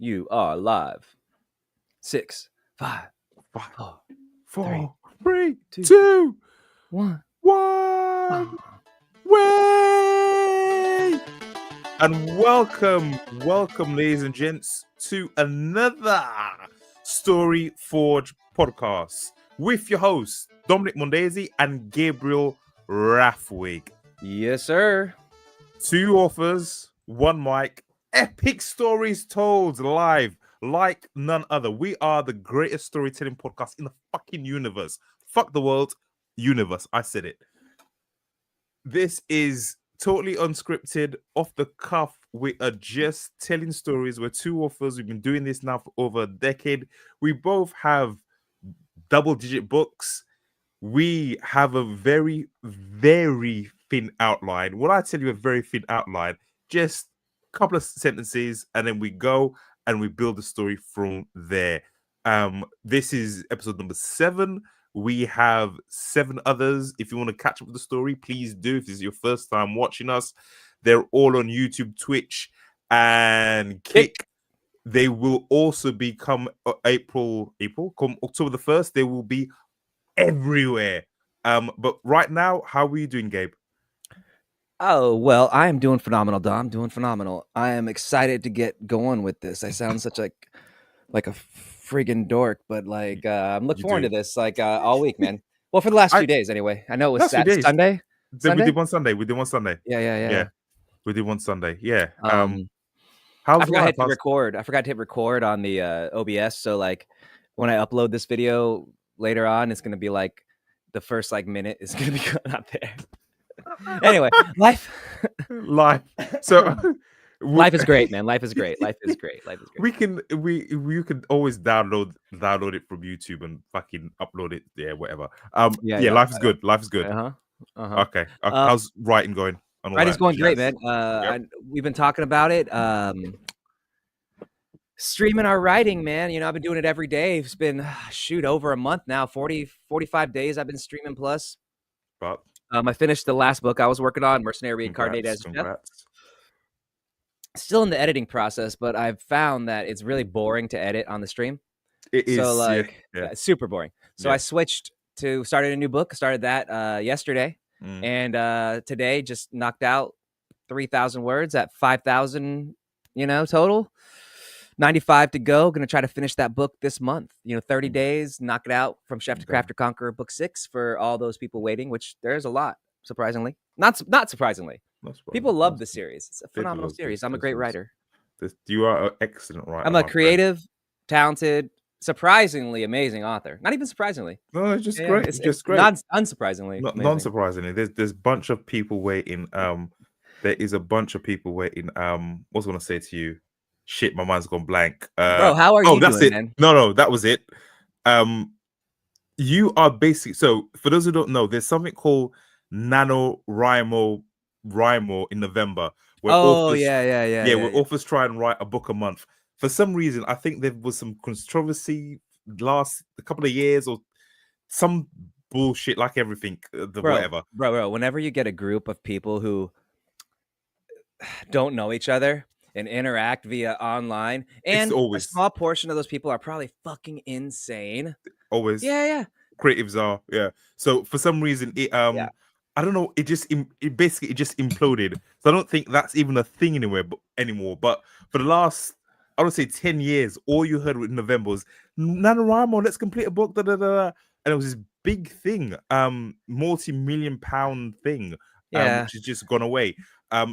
You are live. 6, 5, 4, 4, 3, 2, 2, 1. 1. Way! And welcome, ladies and gents, to another StoryForge podcast with your hosts, Dominique Mondesir and Gabriel Rathweg. Yes, sir. 2 authors, 1 mic, epic stories told live like none other. We are the greatest storytelling podcast in the fucking universe. Fuck the world, universe. I said it. This is totally unscripted, off the cuff. We are just telling stories. We're 2 authors. We've been doing this now for over a decade. We both have double-digit books. We have a very, very thin outline. When I tell you a very thin outline, just a couple of sentences, and then we go and we build the story from there. This is episode number 7. We have 7 others. If you want to catch up with the story, please do. If this is your first time watching us, they're all on YouTube, Twitch, and Kick. They will also be come October the 1st. They will be everywhere. But right now, how are you doing, Gabe? Oh, well, I am doing phenomenal, Dom. Doing phenomenal. I am excited to get going with this. I sound such like a friggin' dork, but I'm looking forward to this all week, man. Well, for the last few days anyway. I know it was Sunday. We did one Sunday. We did one Sunday. Yeah. We did one Sunday. Yeah. I forgot to hit record. I forgot to hit record on the OBS. So when I upload this video later on, it's gonna be like the first minute is gonna be going out there. Anyway, life. So life is great, man. Life is great. We can always download it from YouTube and fucking upload it. Yeah, whatever. Life is good. Okay. How's writing going? Writing's going great, man. We've been talking about it. Streaming our writing, man. I've been doing it every day. It's been over a month now. 45 days I've been streaming plus. But I finished the last book I was working on, Mercenary Reincarnated as Jeff. Still in the editing process, but I've found that it's really boring to edit on the stream. It is. So it's super boring. So I switched to started a new book. Started that yesterday. And today just knocked out 3,000 words at 5,000, total. 95 to go. Going to try to finish that book this month. 30 days, knock it out from Chef to Crafter Conqueror book 6 for all those people waiting, which there's a lot, surprisingly. Not surprisingly. People love the series. It's a phenomenal series. I'm a great writer. You are an excellent writer. I'm a creative, talented, surprisingly amazing author. Not even surprisingly. No, it's just great. It's just great. Unsurprisingly. Non-surprisingly. There's a bunch of people waiting. There is a bunch of people waiting. What was I going to say to you? Shit, my mind's gone blank. Bro, how are you that's doing, it. man? No, that was it. You are basically... So, for those who don't know, there's something called NaNoWriMo in November. Where authors try and write a book a month. For some reason, I think there was some controversy last a couple of years or some bullshit like everything. Whatever. Bro, whenever you get a group of people who don't know each other and interact via online, and a small portion of those people are probably fucking insane. Always. Yeah. Creatives are, yeah. So for some reason, it I don't know. It just imploded. So I don't think that's even a thing anymore. But for the last, I would say 10 years, all you heard with November was NaNoWriMo, let's complete a book, and it was this big thing, multi-million pound thing, which has just gone away.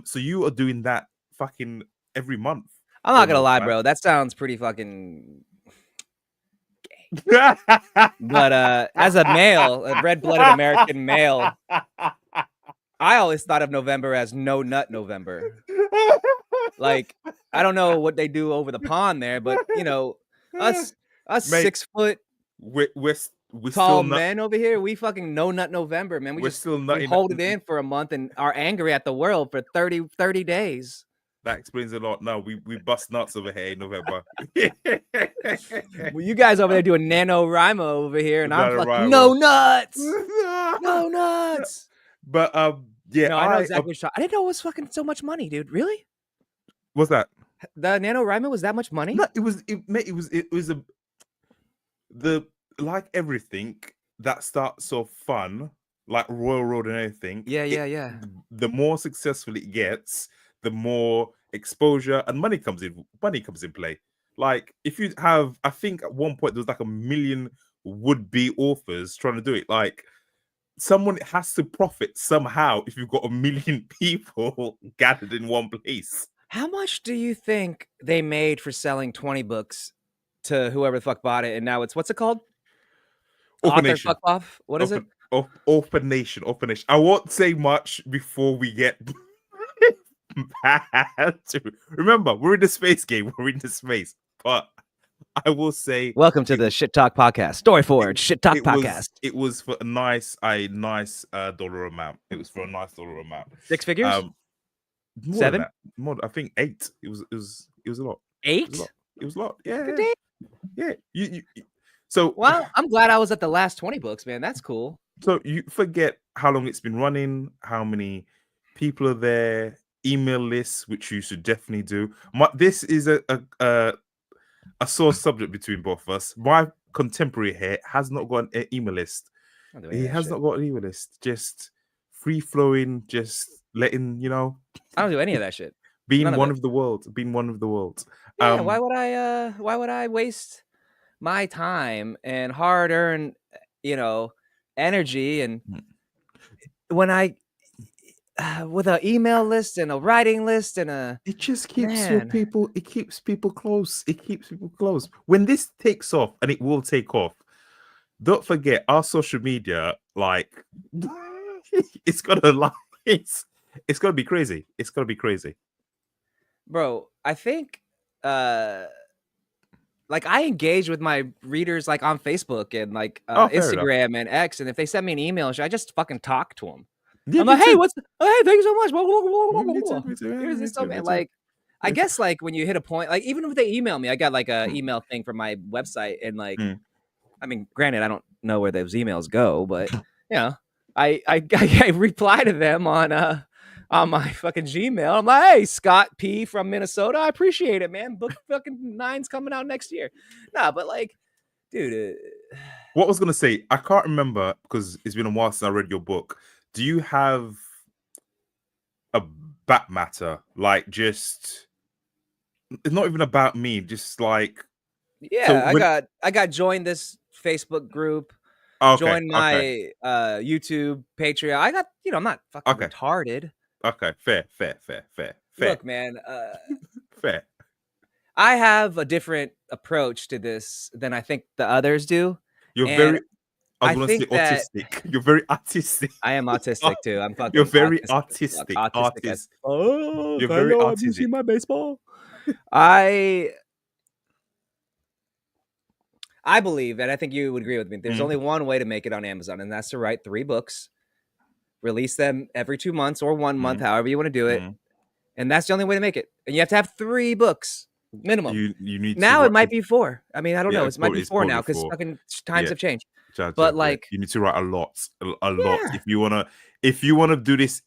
So you are doing that fucking every month. I'm not gonna lie, bro. That sounds pretty fucking gay. But as a male, a red-blooded American male, I always thought of November as No Nut November. I don't know what they do over the pond there, but us mate, 6 foot we're tall men over here, we fucking No Nut November, man. We hold it in for a month and are angry at the world for 30 days. That explains a lot. No, we bust nuts over here in November. Well, you guys over there doing NaNoWriMo over here, and I'm like, no nuts. No nuts. But no, I know exactly what you're talking. I didn't know it was fucking so much money, dude. Really? What's that? The NaNoWriMo was that much money? No, it was like everything that starts off fun, like Royal Road and everything. Yeah. The more successful it gets, the more exposure and money comes in play. Like if you have, I think at one point there was like 1 million would-be authors trying to do it. Like someone has to profit somehow if you've got 1 million people gathered in one place. How much do you think they made for selling 20 books to whoever the fuck bought it? And now what's it called? Open Author Nation. fuck off? What is it? Open Nation. I won't say much before we get bad. Remember, we're in the space game. We're in the space. But I will say, welcome to the Shit Talk Podcast, StoryForge Shit Talk Podcast. It was for a nice dollar amount. It was for a nice dollar amount. 6 figures? More 7? More, I think 8. It was a lot. 8? It was a lot. Yeah. Yeah. You so well, I'm glad I was at the last 20 books, man. That's cool. So you forget how long it's been running, how many people are there, email lists, which you should definitely do. This is a sore subject between both of us. My contemporary here has not got an email list. He has not got an email list. Just free flowing, just letting I don't do any of that shit. Being one of the world. Yeah, why would I waste my time and hard-earned, energy and when I with an email list and a writing list and it just keeps people. It keeps people close. When this takes off, and it will take off, don't forget our social media. Like it's gonna it's gonna be crazy. It's gonna be crazy, bro. I think like I engage with my readers like on Facebook and like Instagram and X, and if they send me an email, I just fucking talk to them. Yeah, I'm like, hey, hey, thank you so much. Here's this man. Like, I guess like when you hit a point, like even if they email me, I got like a email thing from my website, and like, I mean, granted, I don't know where those emails go, but I reply to them on my fucking Gmail. I'm like, hey, Scott P from Minnesota. I appreciate it, man. Book fucking 9's coming out next year. Nah, but like, dude. What I was going to say, I can't remember because it's been a while since I read your book. Do you have a back matter? Like just, it's not even about me, just like. Yeah, so I got joined this Facebook group. Join my YouTube, Patreon. I got, I'm not fucking retarded. Okay, fair. Look, man, fair. I have a different approach to this than I think the others do. You're very, I was going to say autistic. You're very artistic. I am autistic too. I'm fucking. You're very artistic. Artist. Oh, you're very artistic. Have you seen my baseball? I believe, and I think you would agree with me, there's only one way to make it on Amazon, and that's to write 3 books, release them every 2 months or 1 month, however you want to do it. And that's the only way to make it. And you have to have 3 books minimum. You need now it might be 4. I mean, I don't know. It might be 4 now because fucking times have changed. But like, you need to write a lot. If you wanna do this.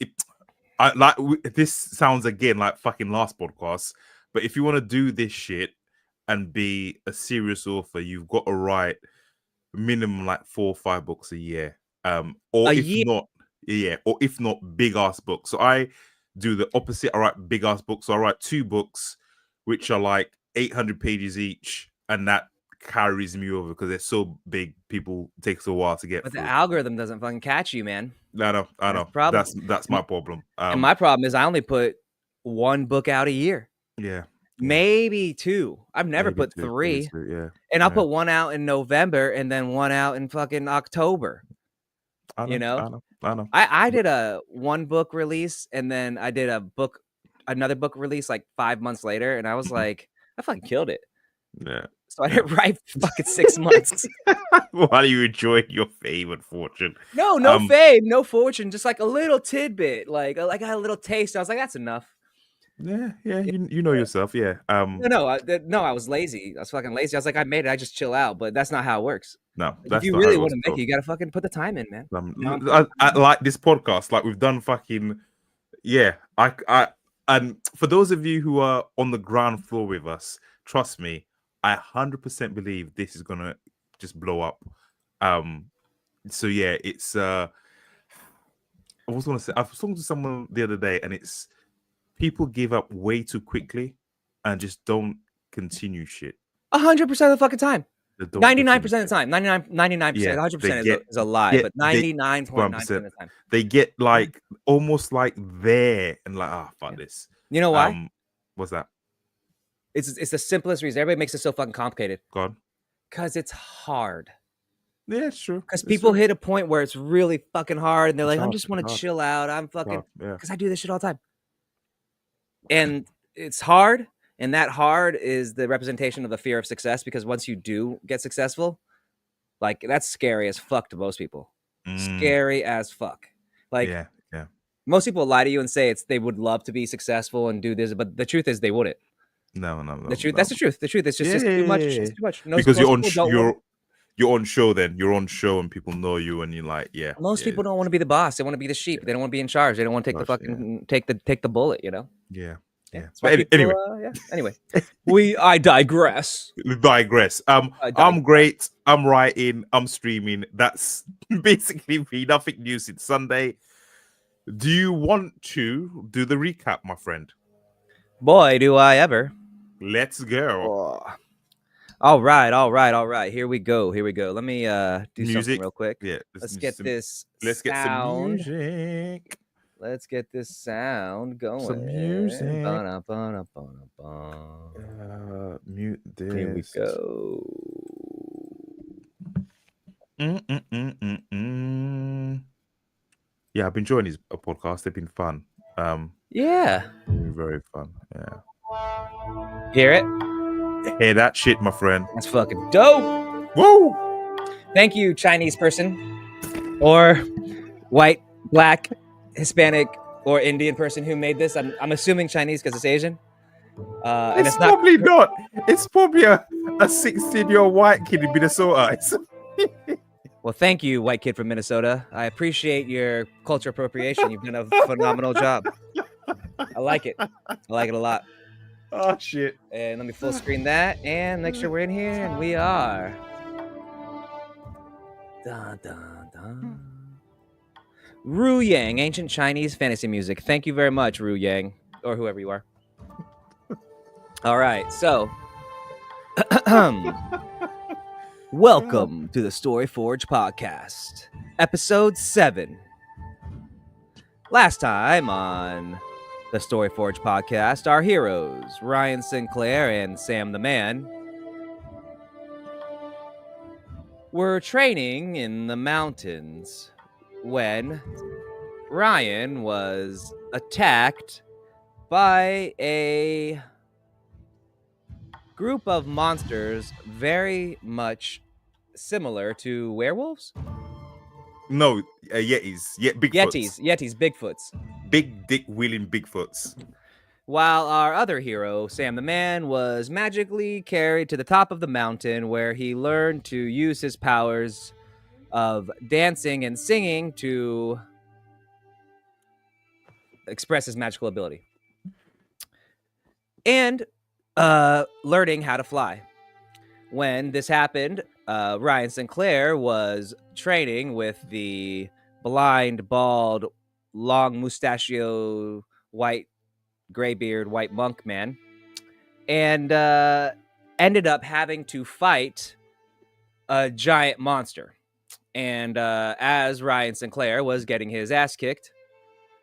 This sounds again like fucking last podcast. But if you want to do this shit and be a serious author, you've got to write minimum like 4 or 5 books a year. Or if not, big ass books. So I do the opposite. I write big ass books. So I write 2 books, which are like 800 pages each, and that carries me over because they're so big. People takes a while to get. But the algorithm doesn't fucking catch you, man. I know. That's my problem. And my problem is I only put 1 book out a year. Yeah. Maybe 2. I've never put 3. And I'll put 1 out in November and then 1 out in fucking October. I know. I did a 1 book release, and then I did another book release like 5 months later, and I was like, I fucking killed it. Yeah. So I didn't write fucking 6 months. While you enjoyed your fame and fortune. No fame, no fortune, just like a little tidbit, like I got a little taste. I was like, that's enough. Yeah, you know yourself, yeah. No, I was lazy. I was fucking lazy. I was like, I made it. I just chill out, but that's not how it works. No, if you really want to make it, you gotta fucking put the time in, man. I like this podcast. Like we've done fucking, yeah. I And for those of you who are on the ground floor with us, trust me, I 100% believe this is gonna just blow up. So yeah, it's I was gonna say, I was talking to someone the other day, and it's people give up way too quickly and just don't continue shit. 100% of the fucking time. They don't 99% continue of the time. 99%, Yeah, 100% is a lie, but 99.9% of the time. They get like almost like there and like, fuck this. You know why? What's that? It's the simplest reason. Everybody makes it so fucking complicated. God. Because it's hard. Yeah, it's true. Because people hit a point where it's really fucking hard, and they're like, I just want to hard. chill out. I'm fucking... Yeah. Because I do this shit all the time. And it's hard, and that hard is the representation of the fear of success, because once you do get successful, like, that's scary as fuck to most people. Scary as fuck. Like, yeah. Most people lie to you and say they would love to be successful and do this, but the truth is they wouldn't. No. That's the truth. The truth is just too much. It's too much. Because you're on show. Then you're on show, and people know you, and you're like, yeah. Most people don't want to be the boss. They want to be the sheep. They don't want to be in charge. They don't want to take the fucking take the bullet. You know. Yeah. But anyway, anyway, I digress. I'm great. I'm writing. I'm streaming. That's basically me. Nothing new since Sunday. Do you want to do the recap, my friend? Boy, do I ever. Let's go. Oh. All right. Here we go. Let me do something real quick. Yeah. Let's get this. Let's get some music. Let's get this sound going. Some music. Mute this. Here we go. Yeah, I've been enjoying these podcasts. They've been fun. Yeah. Very fun. Yeah. Hear it? Hear that shit, my friend. That's fucking dope. Woo! Thank you, Chinese person, or white, black, Hispanic, or Indian person who made this. I'm assuming Chinese because it's Asian. And it's probably not. It's probably a 16-year-old white kid in Minnesota. Well, thank you, white kid from Minnesota. I appreciate your culture appropriation. You've done a phenomenal job. I like it. I like it a lot. Oh, shit. And let me full screen that and make sure we're in here. And we are. Dun, dun, dun. Ru Yang, ancient Chinese fantasy music. Thank you very much, Ru Yang, or whoever you are. All right, so welcome to the StoryForge podcast, episode 7. Last time on the StoryForge podcast, our heroes, Ryan Sinclair and Sam the Man, were training in the mountains when Ryan was attacked by a group of monsters very much similar to werewolves. No, Yetis. Yeah, Bigfoots. Yetis, Bigfoots. Big dick wheeling Bigfoots. While our other hero, Sam the Man, was magically carried to the top of the mountain where he learned to use his powers of dancing and singing to express his magical ability. And learning how to fly. When this happened, Ryan Sinclair was training with the blind, bald, long mustachio, white, graybeard, white monk man, and ended up having to fight a giant monster. And as Ryan Sinclair was getting his ass kicked,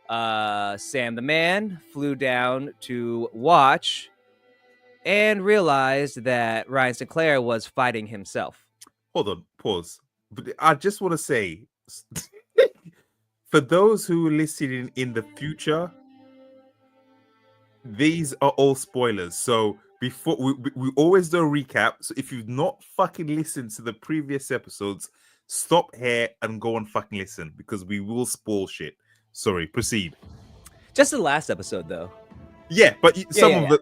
Sam the Man flew down to watch and realized that Ryan Sinclair was fighting himself. Hold on, pause. But I just want to say, for those who are listening in the future, these are all spoilers. So before we always do a recap. So if you've not fucking listened to the previous episodes, stop here and go and fucking listen, because we will spoil shit. Sorry, proceed. Just the last episode, though. Yeah, but some of it,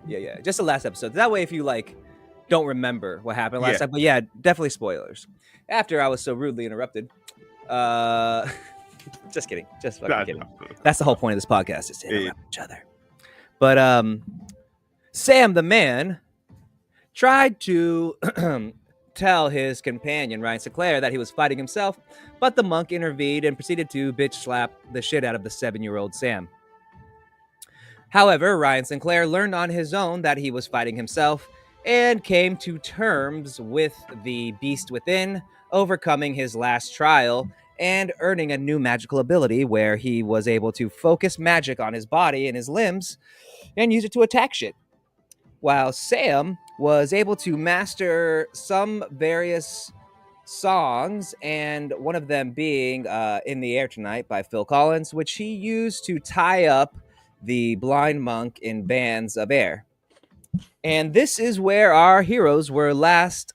yeah. Just the last episode. That way, if you don't remember what happened last time, but yeah, definitely spoilers. After I was so rudely interrupted. Just kidding. Just fucking kidding. That's the whole point of this podcast, is to interrupt each other. But Sam the man tried to tell his companion, Ryan Sinclair, that he was fighting himself, but the monk intervened and proceeded to bitch slap the shit out of the 7-year-old Sam. However, Ryan Sinclair learned on his own that he was fighting himself and came to terms with the beast within, overcoming his last trial and earning a new magical ability where he was able to focus magic on his body and his limbs and use it to attack shit. While Sam was able to master some various songs, and one of them being In the Air Tonight by Phil Collins, which he used to tie up the blind monk in bands of air. And this is where our heroes were last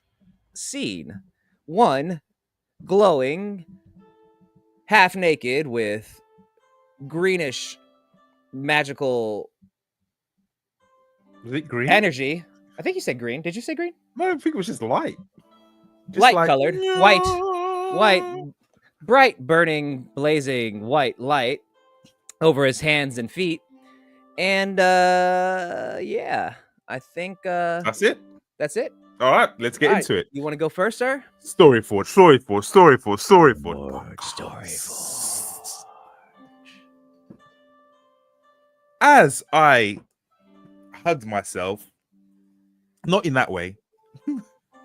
seen. One glowing, half naked, with greenish magical Was it green? energy. I think you said green. Did you say green? No, I think it was just light. Light colored, white, bright, burning, blazing white light over his hands and feet. And yeah, I think That's it. that's it. All right, let's get into it. You want to go first, sir? StoryForge. Story As I hugged myself, not in that way,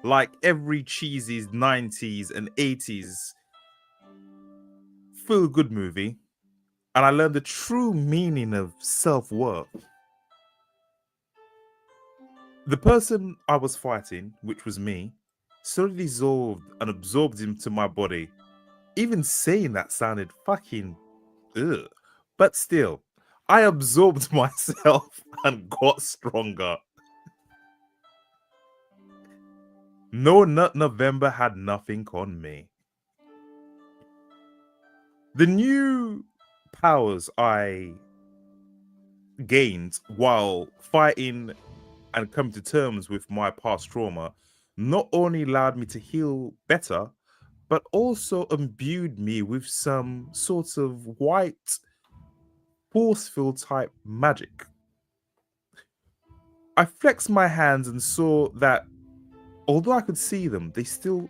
like every cheesy 90s and 80s feel good movie, and I learned the true meaning of self-worth. The person I was fighting, which was me, slowly dissolved and absorbed into my body. Even saying that sounded fucking ugh. But still, I absorbed myself and got stronger. No Nut November had nothing on me. The new powers I gained while fighting and coming to terms with my past trauma not only allowed me to heal better, but also imbued me with some sort of white force field type magic. I flexed my hands and saw that although I could see them, they still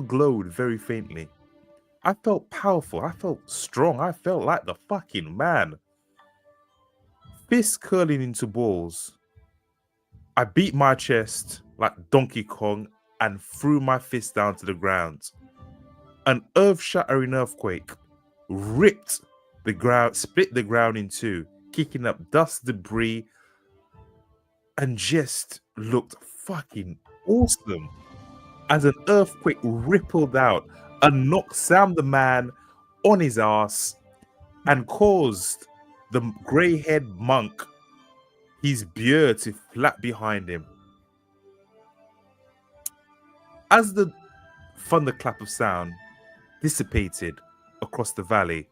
glowed very faintly. I felt powerful, I felt strong, I felt like the fucking man. Fists curling into balls. I beat my chest like Donkey Kong and threw my fist down to the ground. An earth-shattering earthquake ripped the ground, split the ground in two, kicking up dust, debris, and just looked fucking awesome as an earthquake rippled out and knocked Sam the man on his ass and caused the grey-haired monk his beard to flap behind him. As the thunderclap of sound dissipated across the valley,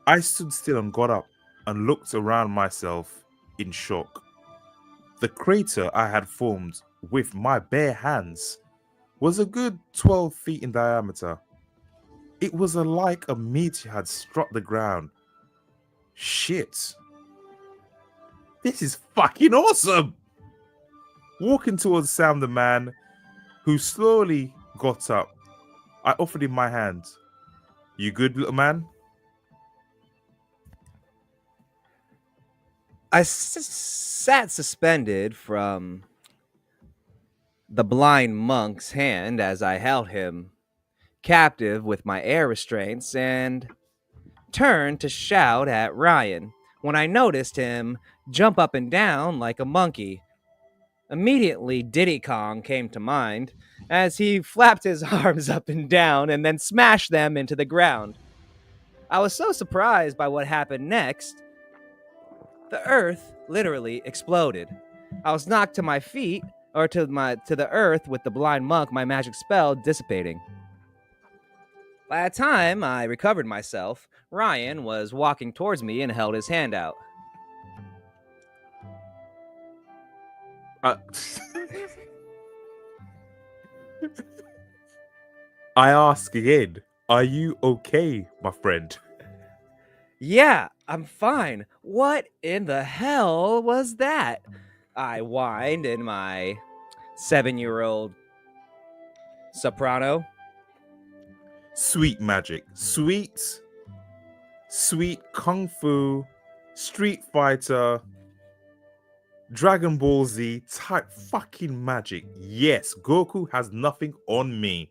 I stood still and got up and looked around myself in shock. The crater I had formed with my bare hands was a good 12 feet in diameter. It was like a meteor had struck the ground. Shit. This is fucking awesome! Walking towards Sam the man, who slowly got up, I offered him my hand. You good, little man? I sat suspended from the blind monk's hand as I held him captive with my air restraints and turned to shout at Ryan when I noticed him jump up and down like a monkey. Immediately, Diddy Kong came to mind as he flapped his arms up and down and then smashed them into the ground. I was so surprised by what happened next. The earth literally exploded. I was knocked to my feet, or to the earth, with the blind monk, my magic spell dissipating. By the time I recovered myself, Ryan was walking towards me and held his hand out. I ask again, are you okay, my friend? Yeah, I'm fine. What in the hell was that? I whined in my 7-year-old soprano. Sweet magic. Sweet Kung Fu, Street Fighter, Dragon Ball Z type fucking magic. Yes, Goku has nothing on me.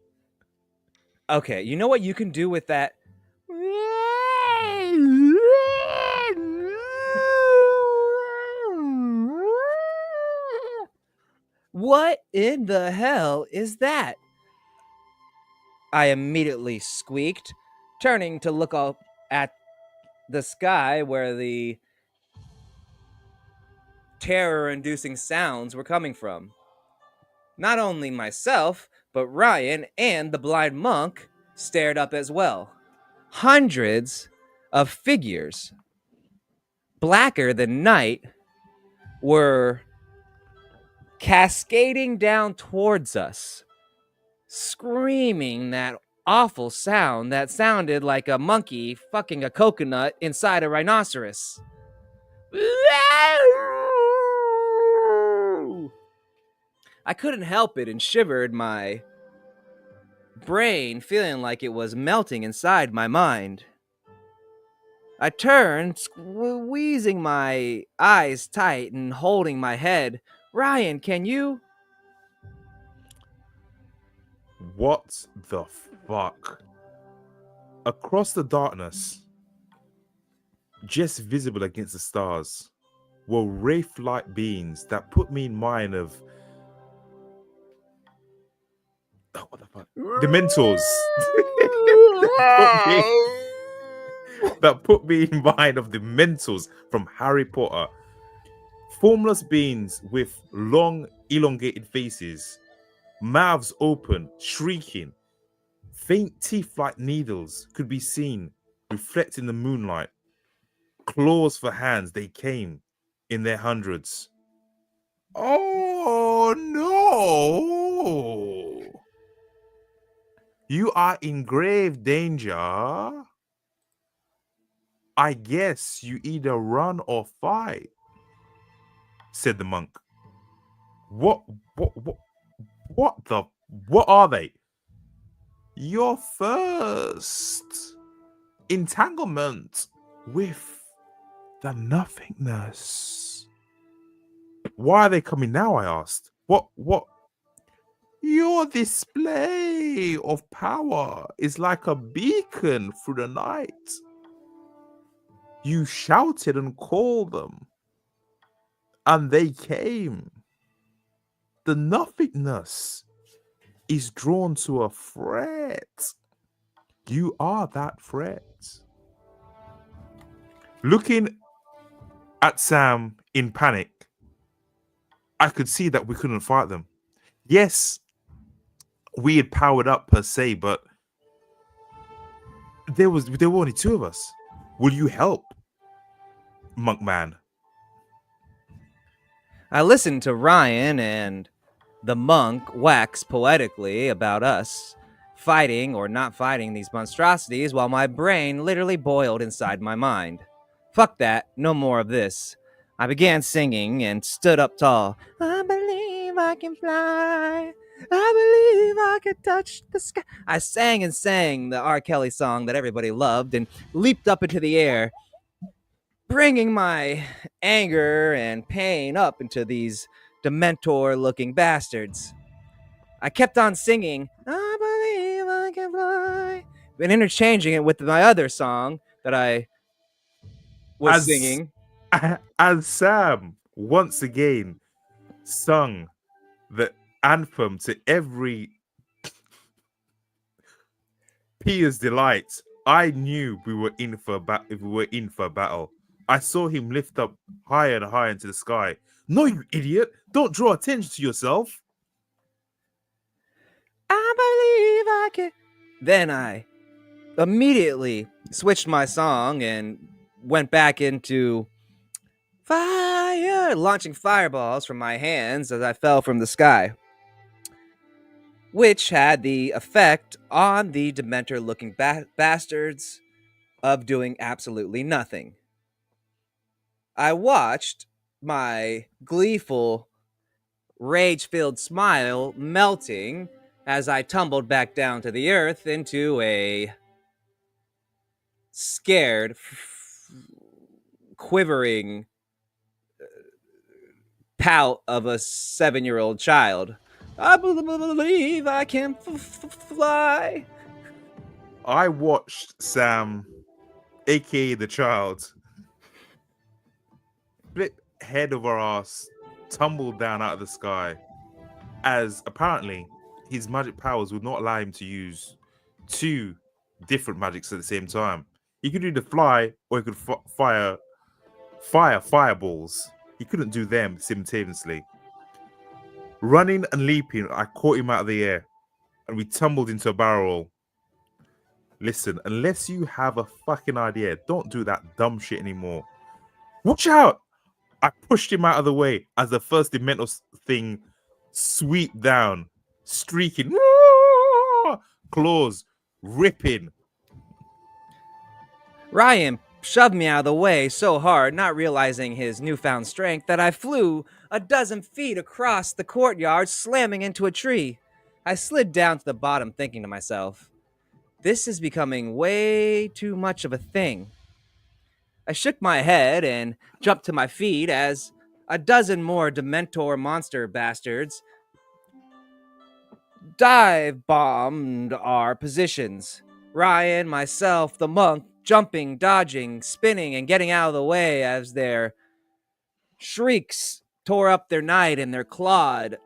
Okay, you know what you can do with that? What in the hell is that? I immediately squeaked, turning to look up at the sky where the terror-inducing sounds were coming from. Not only myself, but Ryan and the blind monk stared up as well. Hundreds of figures, blacker than night, were cascading down towards us, screaming that awful sound that sounded like a monkey fucking a coconut inside a rhinoceros. I couldn't help it and shivered, my brain feeling like it was melting inside my mind. I turned, squeezing my eyes tight and holding my head. Ryan, can you? What the fuck? Across the darkness, just visible against the stars, were wraith-like beings that put me in mind of what the fuck? Dementors. that put me in mind of the Dementors from Harry Potter. Formless beings with long, elongated faces, mouths open, shrieking. Faint teeth like needles could be seen reflecting the moonlight. Claws for hands, they came in their hundreds. Oh no! You are in grave danger. I guess you either run or fight, said the monk. What are they? Your first entanglement with the nothingness. Why are they coming now? I asked. What? Your display of power is like a beacon through the night. You shouted and called them, and they came. The nothingness is drawn to a threat. You are that threat. Looking at Sam in panic, I could see that we couldn't fight them. Yes, we had powered up per se, but there were only two of us. Will you help, monk man? I listened to Ryan and the monk wax poetically about us fighting or not fighting these monstrosities while my brain literally boiled inside my mind. Fuck that, no more of this. I began singing and stood up tall. I believe I can fly. I believe I can touch the sky. I sang and sang the R. Kelly song that everybody loved and leaped up into the air, bringing my anger and pain up into these Dementor-looking bastards. I kept on singing, I believe I can fly, and interchanging it with my other song that I was singing. As Sam once again sung the anthem to every peer's delight, I knew we were in for a battle. I saw him lift up higher and higher into the sky. No, you idiot! Don't draw attention to yourself. I believe I can. Then I immediately switched my song and went back into fire, launching fireballs from my hands as I fell from the sky, which had the effect on the Dementor-looking bastards of doing absolutely nothing. I watched my gleeful, rage-filled smile melting as I tumbled back down to the earth into a scared, quivering pout of a 7-year-old child. I believe I can fly. I watched Sam, aka the child, flip head over ass, tumble down out of the sky, as apparently his magic powers would not allow him to use two different magics at the same time. He could either fly or he could fire fireballs. He couldn't do them simultaneously. Running and leaping, I caught him out of the air and we tumbled into a barrel roll. Listen, unless you have a fucking idea, don't do that dumb shit anymore. Watch out! I pushed him out of the way as the first Dementor thing sweep down, streaking, claws ripping. Ryan shoved me out of the way so hard, not realizing his newfound strength, that I flew a dozen feet across the courtyard, slamming into a tree. I slid down to the bottom, thinking to myself, this is becoming way too much of a thing. I shook my head and jumped to my feet as a dozen more Dementor monster bastards dive bombed our positions. Ryan, myself, the monk, jumping, dodging, spinning, and getting out of the way as their shrieks tore up their night and their clawed,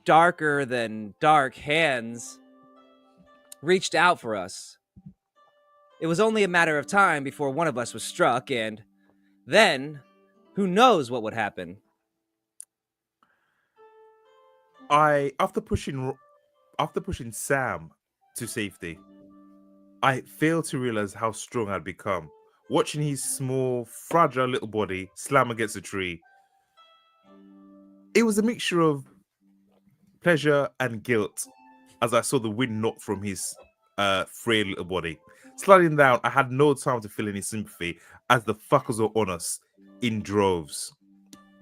darker than dark hands reached out for us. It was only a matter of time before one of us was struck, and then who knows what would happen. After pushing Sam to safety, I failed to realize how strong I'd become. Watching his small, fragile little body slam against a tree, it was a mixture of pleasure and guilt as I saw the wind knock from his frail little body. Sliding down, I had no time to feel any sympathy as the fuckers were on us in droves.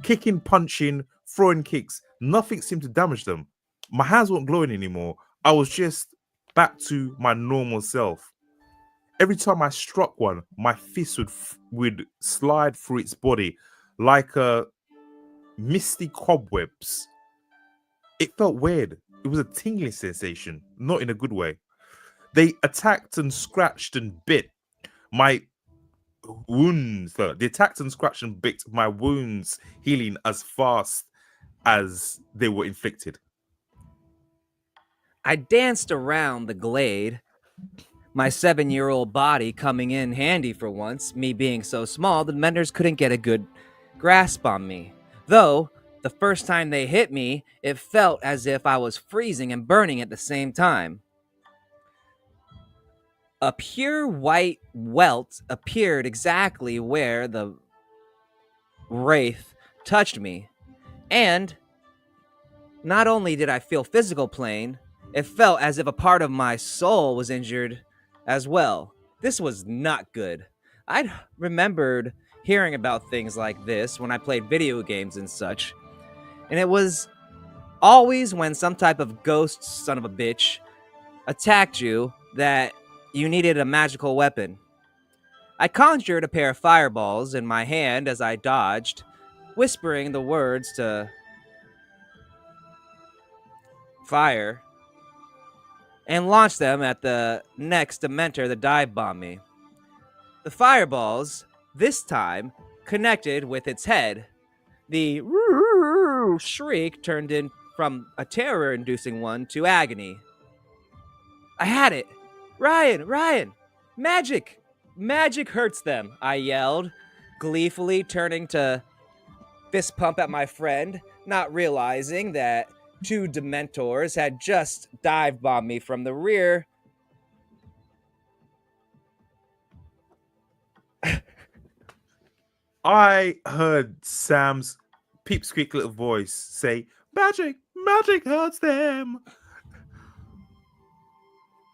Kicking, punching, throwing kicks, nothing seemed to damage them. My hands weren't glowing anymore. I was just back to my normal self. Every time I struck one, my fist would slide through its body like a misty cobwebs. It felt weird. It was a tingling sensation, not in a good way. They attacked and scratched and bit my wounds. They attacked and scratched and bit my wounds, healing as fast as they were inflicted. I danced around the glade, my 7-year-old body coming in handy for once, me being so small the Menders couldn't get a good grasp on me. Though, the first time they hit me, it felt as if I was freezing and burning at the same time. A pure white welt appeared exactly where the wraith touched me. And not only did I feel physical pain, it felt as if a part of my soul was injured as well. This was not good. I'd remembered hearing about things like this when I played video games and such. And it was always when some type of ghost son of a bitch attacked you that you needed a magical weapon. I conjured a pair of fireballs in my hand as I dodged, whispering the words to fire, and launched them at the next Dementor that dive bombed me. The fireballs, this time, connected with its head. The shriek turned in from a terror-inducing one to agony. I had it! Ryan! Magic! Magic hurts them, I yelled, gleefully turning to fist pump at my friend, not realizing that 2 Dementors had just dive bombed me from the rear. I heard Sam's peep squeak little voice say, Magic hurts them.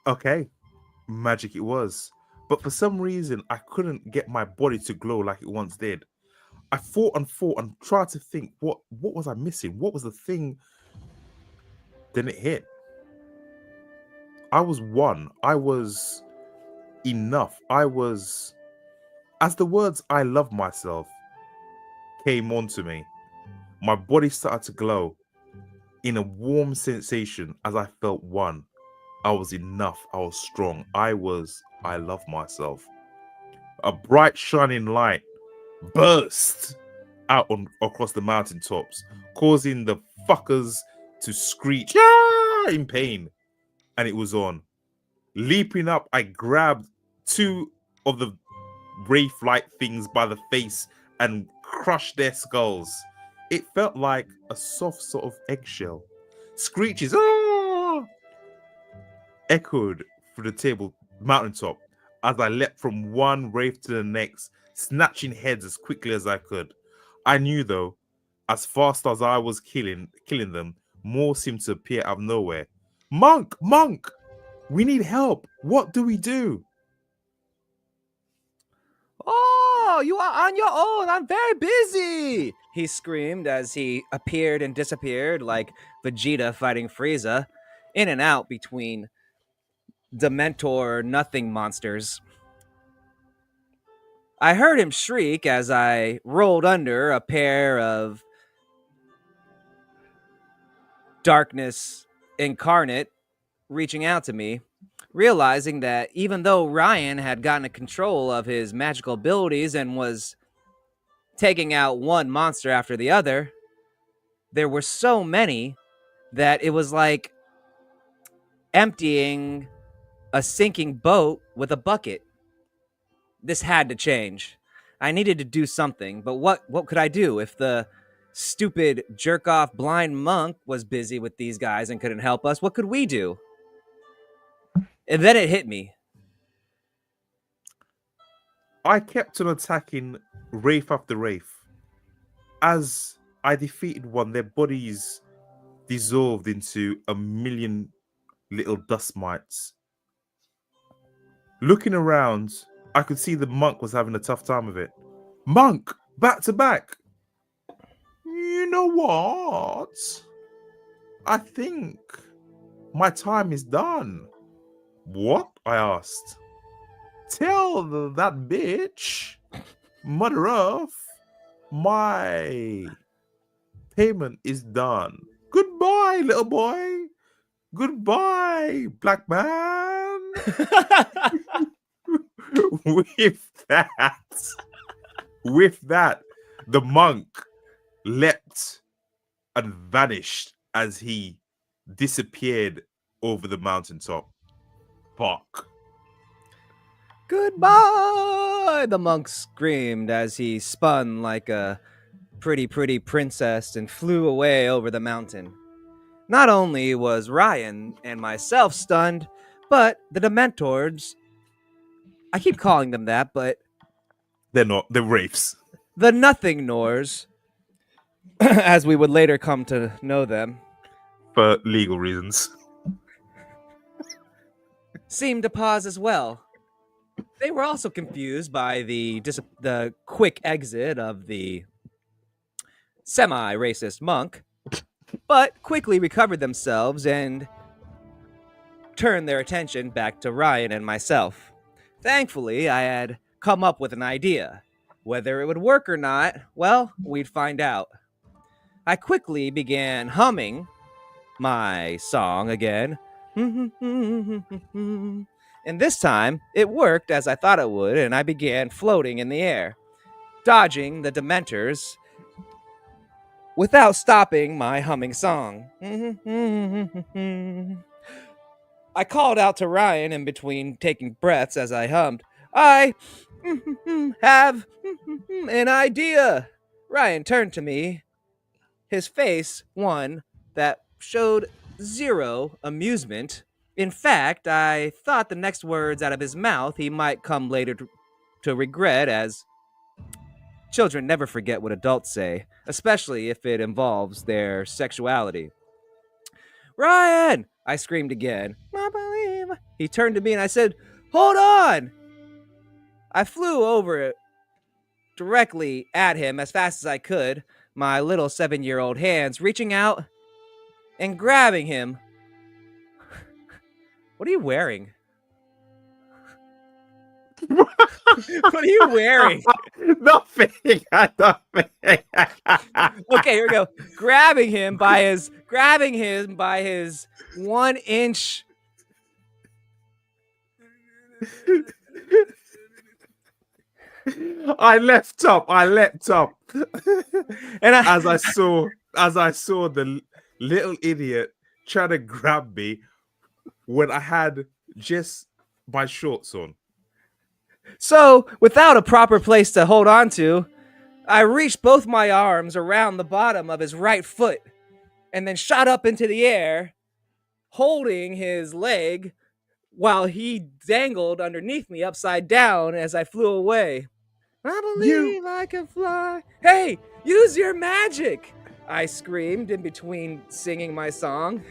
Okay, magic it was. But for some reason, I couldn't get my body to glow like it once did. I thought and tried to think, what was I missing? What was the thing? Then it hit. I was one. I was enough. I was, as the words "I love myself" came onto me, my body started to glow in a warm sensation as I felt one. I was enough. I was strong. I love myself. A bright shining light burst out across the mountaintops, causing the fuckers to screech in pain. And it was on. Leaping up, I grabbed two of the wraith-like things by the face and crushed their skulls. It felt like a soft sort of eggshell. Screeches echoed through the mountaintop as I leapt from one wraith to the next, snatching heads as quickly as I could. I knew, though, as fast as I was killing them, more seemed to appear out of nowhere. Monk! We need help. What do we do? Oh, you are on your own. I'm very busy, he screamed as he appeared and disappeared like Vegeta fighting Frieza, in and out between Dementor nothing monsters. I heard him shriek as I rolled under a pair of darkness incarnate reaching out to me, realizing that even though Ryan had gotten control of his magical abilities and was taking out one monster after the other, there were so many that it was like emptying a sinking boat with a bucket. This had to change. I needed to do something, but what could I do if the stupid jerk-off blind monk was busy with these guys and couldn't help us? What could we do? And then it hit me. I kept on attacking wraith after wraith. As I defeated one, their bodies dissolved into a million little dust mites. Looking around, I could see the monk was having a tough time of it. Monk, back to back. You know what? I think my time is done. What? I asked. Tell that bitch, mother of, my payment is done. Goodbye, little boy. Goodbye, black man. With that, the monk leapt and vanished as he disappeared over the mountaintop. Fuck. Goodbye, the monk screamed as he spun like a pretty princess and flew away over the mountain. Not only was Ryan and myself stunned, but the Dementors, I keep calling them that, but they're not, they're wraiths. The Nothing Nors, as we would later come to know them, for legal reasons, seemed to pause as well. They were also confused by the quick exit of the semi-racist monk, but quickly recovered themselves and turned their attention back to Ryan and myself. Thankfully, I had come up with an idea. Whether it would work or not, well, we'd find out. I quickly began humming my song again. And this time, it worked as I thought it would, and I began floating in the air, dodging the Dementors without stopping my humming song. I called out to Ryan in between taking breaths as I hummed. I have an idea. Ryan turned to me, his face one that showed zero amusement. In fact, I thought the next words out of his mouth he might come later to regret, as children never forget what adults say, especially if it involves their sexuality. Ryan! I screamed again. I believe. He turned to me and I said, hold on! I flew over directly at him as fast as I could, my little 7-year-old hands reaching out and grabbing him. What are you wearing? What are you wearing? Nothing. Nothing. Okay, here we go. Grabbing him by his 1 inch. I leapt up. And as I saw the little idiot trying to grab me when I had just my shorts on. So, without a proper place to hold on to, I reached both my arms around the bottom of his right foot and then shot up into the air, holding his leg while he dangled underneath me upside down as I flew away. I believe I can fly. Hey, use your magic! I screamed in between singing my song.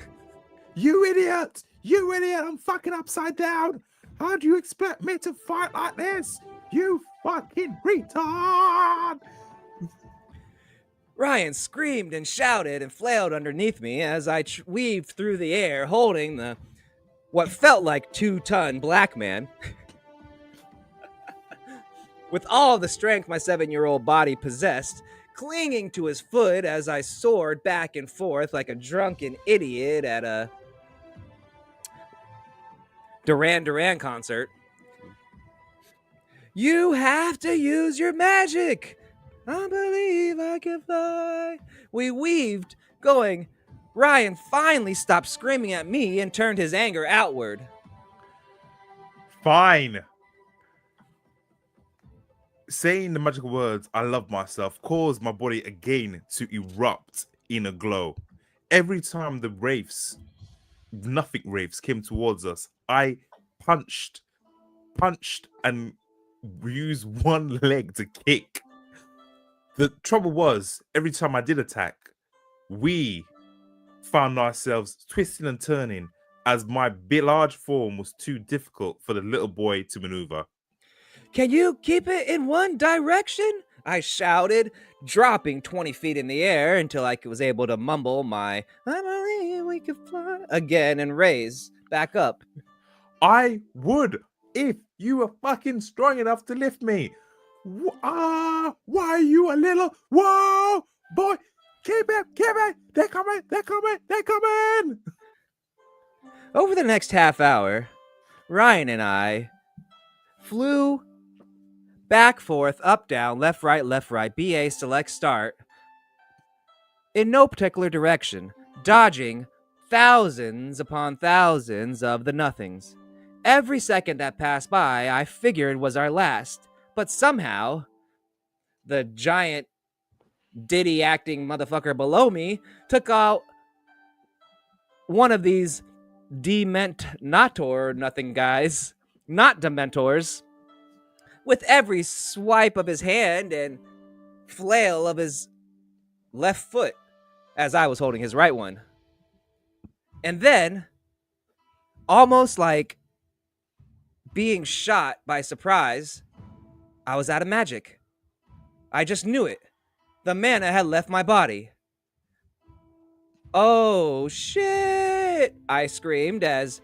You idiot! I'm fucking upside down! How do you expect me to fight like this? You fucking retard! Ryan screamed and shouted and flailed underneath me as I weaved through the air, holding what felt like 2-ton black man. With all the strength my 7-year-old body possessed, clinging to his foot as I soared back and forth like a drunken idiot at a Duran Duran concert. You have to use your magic. I believe I can fly. We weaved, going. Ryan finally stopped screaming at me and turned his anger outward. Fine. Saying the magical words, I love myself, caused my body again to erupt in a glow. Every time the nothing wraiths came towards us, I punched and used one leg to kick. The trouble was, every time I did attack, we found ourselves twisting and turning as my large form was too difficult for the little boy to maneuver. Can you keep it in one direction? I shouted, dropping 20 feet in the air until I was able to mumble my I believe we can fly again and raise back up. I would if you were fucking strong enough to lift me. Why are you a little... Whoa, boy, keep it, they're coming. Over the next half hour, Ryan and I flew back, forth, up, down, left, right, BA, select, start, in no particular direction, dodging thousands upon thousands of the nothings. Every second that passed by, I figured was our last, but somehow, the giant Diddy-acting motherfucker below me took out one of these Dementor nothing guys, not Dementors, with every swipe of his hand and flail of his left foot as I was holding his right one. And then, almost like being shot by surprise, I was out of magic. I just knew it. The mana had left my body. Oh shit! I screamed as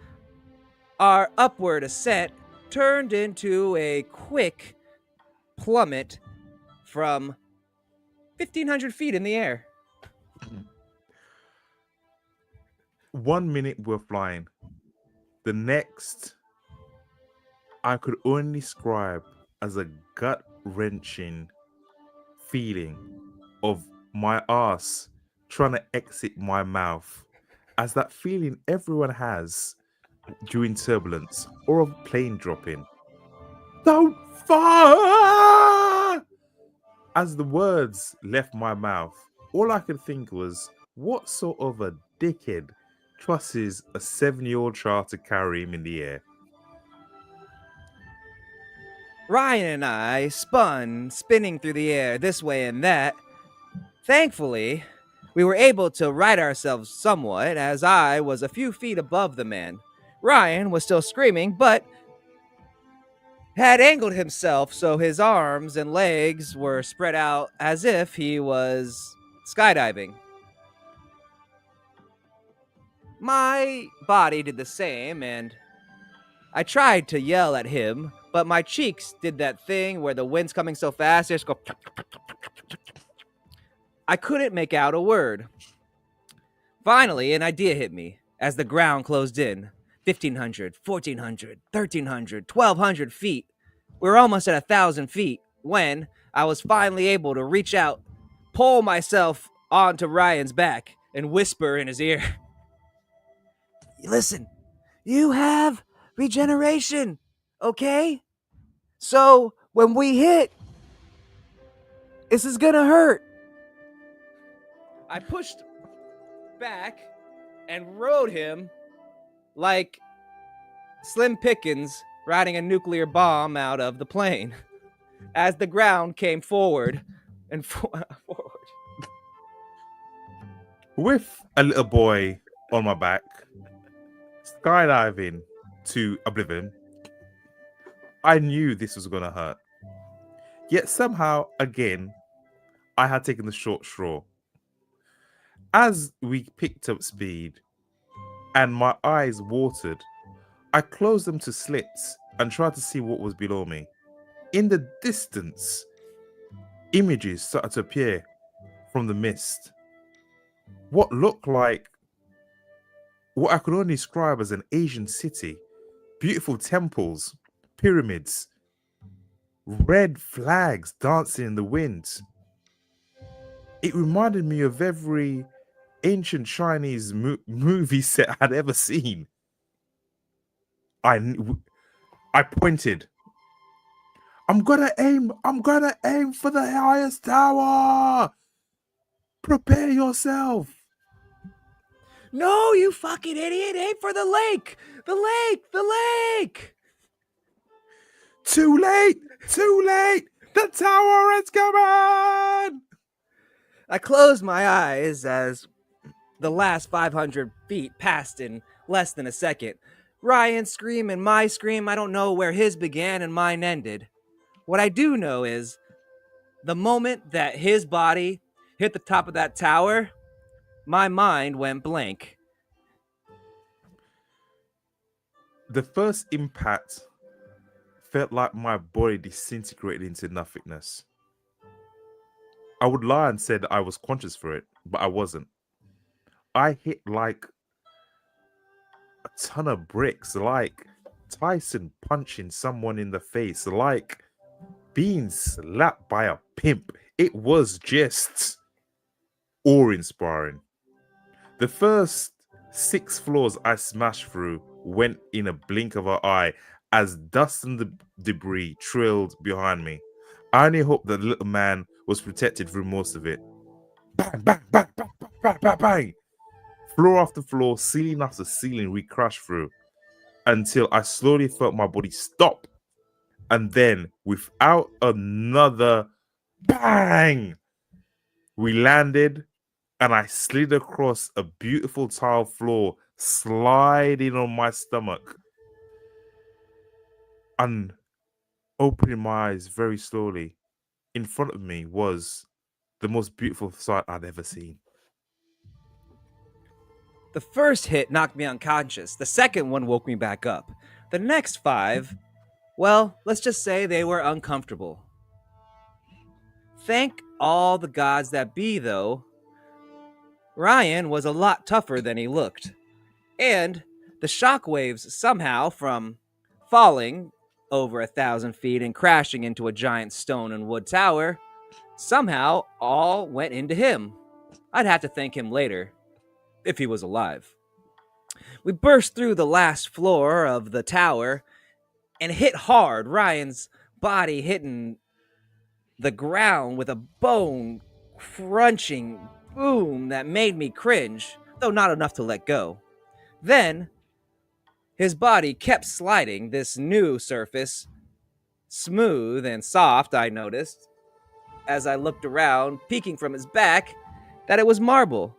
our upward ascent turned into a quick plummet from 1,500 feet in the air. 1 minute we're flying. The next, I could only describe as a gut-wrenching feeling of my ass trying to exit my mouth, as that feeling everyone has during turbulence or a plane dropping. Don't fire! As the words left my mouth, all I could think was, what sort of a dickhead trusts a 7-year-old child to carry him in the air? Ryan and I spun, spinning through the air this way and that. Thankfully, we were able to right ourselves somewhat, as I was a few feet above the man. Ryan was still screaming, but had angled himself so his arms and legs were spread out as if he was skydiving. My body did the same, and I tried to yell at him, but my cheeks did that thing where the wind's coming so fast, they just go. I couldn't make out a word. Finally, an idea hit me as the ground closed in. 1,500, 1,400, 1,300, 1,200 feet. We were almost at 1,000 feet when I was finally able to reach out, pull myself onto Ryan's back, and whisper in his ear. Listen, you have regeneration, okay? So when we hit, this is gonna hurt. I pushed back and rode him like Slim Pickens riding a nuclear bomb out of the plane as the ground came forward and forward. With a little boy on my back, skydiving to oblivion, I knew this was going to hurt. Yet somehow, again, I had taken the short straw. As we picked up speed and my eyes watered, I closed them to slits and tried to see what was below me. In the distance, images started to appear from the mist. What looked like what I could only describe as an Asian city. Beautiful temples, pyramids, red flags dancing in the wind. It reminded me of every ancient Chinese movie set I'd ever seen. I pointed. I'm gonna aim for the highest tower. Prepare yourself. No, you fucking idiot. Aim for the lake. The lake. Too late. The tower is coming. I closed my eyes as the last 500 feet passed in less than a second. Ryan's scream and my scream, I don't know where his began and mine ended. What I do know is the moment that his body hit the top of that tower, my mind went blank. The first impact felt like my body disintegrated into nothingness. I would lie and say that I was conscious for it, but I wasn't. I hit like a ton of bricks, like Tyson punching someone in the face, like being slapped by a pimp. It was just awe-inspiring. The first 6 floors I smashed through went in a blink of an eye as dust and debris trailed behind me. I only hope that the little man was protected through most of it. Bang, bang, bang, bang, bang, bang, bang. Floor after floor, ceiling after ceiling, we crashed through until I slowly felt my body stop. And then, without another bang, we landed and I slid across a beautiful tile floor, sliding on my stomach and opening my eyes very slowly. In front of me was the most beautiful sight I'd ever seen. The first hit knocked me unconscious. The second one woke me back up. The next 5, well, let's just say they were uncomfortable. Thank all the gods that be, though, Ryan was a lot tougher than he looked. And the shockwaves somehow from falling over 1,000 feet and crashing into a giant stone and wood tower somehow all went into him. I'd have to thank him later, if he was alive. We burst through the last floor of the tower and hit hard, Ryan's body hitting the ground with a bone crunching boom that made me cringe, though not enough to let go. Then, his body kept sliding this new surface, smooth and soft, I noticed, as I looked around, peeking from his back, that it was marble.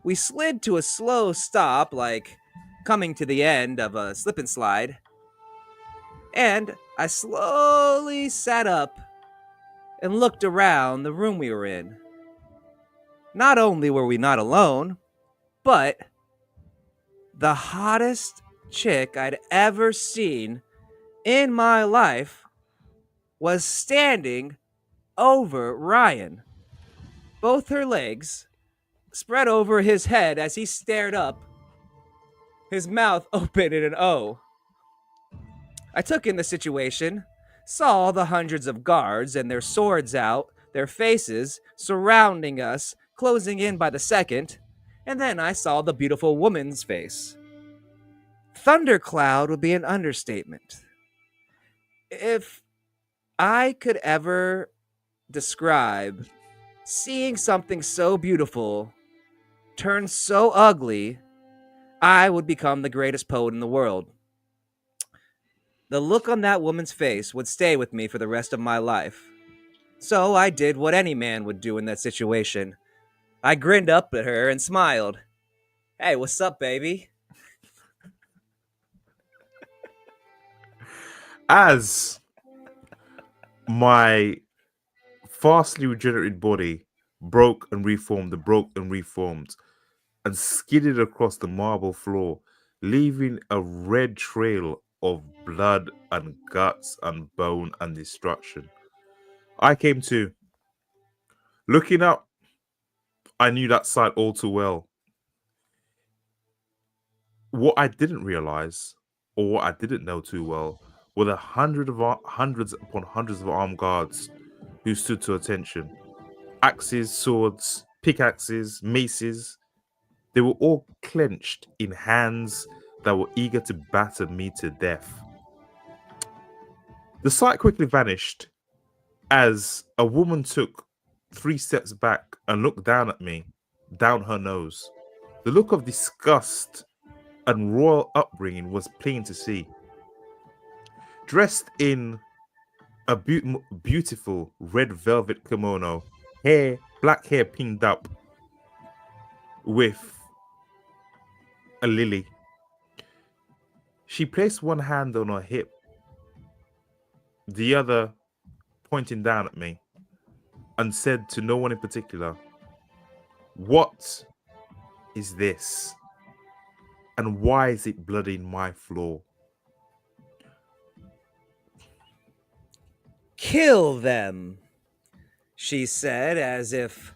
We slid to a slow stop, like coming to the end of a slip and slide, and I slowly sat up and looked around the room we were in. Not only were we not alone, but the hottest chick I'd ever seen in my life was standing over Ryan. Both her legs spread over his head as he stared up, his mouth open in an O. I took in the situation, saw the hundreds of guards and their swords out, their faces surrounding us, closing in by the second, and then I saw the beautiful woman's face. Thundercloud would be an understatement. If I could ever describe seeing something so beautiful turn so ugly, I would become the greatest poet in the world. The look on that woman's face would stay with me for the rest of my life. So I did what any man would do in that situation. I grinned up at her and smiled. Hey, what's up, baby? As my fastly regenerated body broke and reformed and skidded across the marble floor, leaving a red trail of blood and guts and bone and destruction, I came to. Looking up, I knew that sight all too well. What I didn't realize, or what I didn't know too well, were the hundreds upon hundreds of armed guards who stood to attention. Axes, swords, pickaxes, maces. They were all clenched in hands that were eager to batter me to death. The sight quickly vanished as a woman took 3 steps back and looked down at me, down her nose. The look of disgust and royal upbringing was plain to see. Dressed in a beautiful red velvet kimono, black hair pinned up with a lily. She placed one hand on her hip, the other pointing down at me, and said to no one in particular, "What is this? And why is it blooding my floor?" Kill them, she said, as if...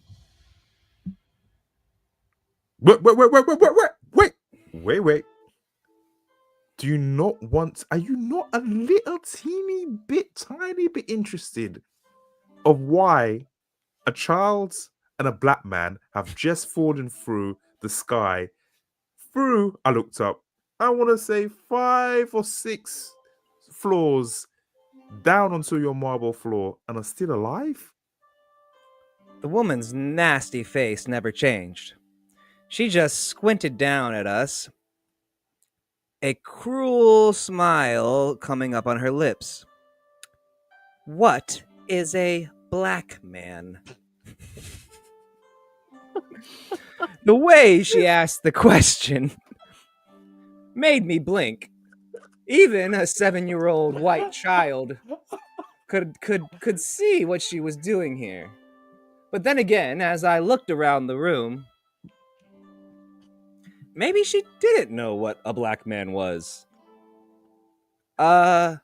Wait. Do you not want... Are you not a little tiny bit interested of why a child and a black man have just fallen through the sky through, I looked up, I want to say 5 or 6 floors down onto your marble floor and are still alive? The woman's nasty face never changed. She just squinted down at us, a cruel smile coming up on her lips. What is a black man? The way she asked the question made me blink. Even a 7-year-old white child could see what she was doing here. But then again, as I looked around the room, maybe she didn't know what a black man was. Ma'am,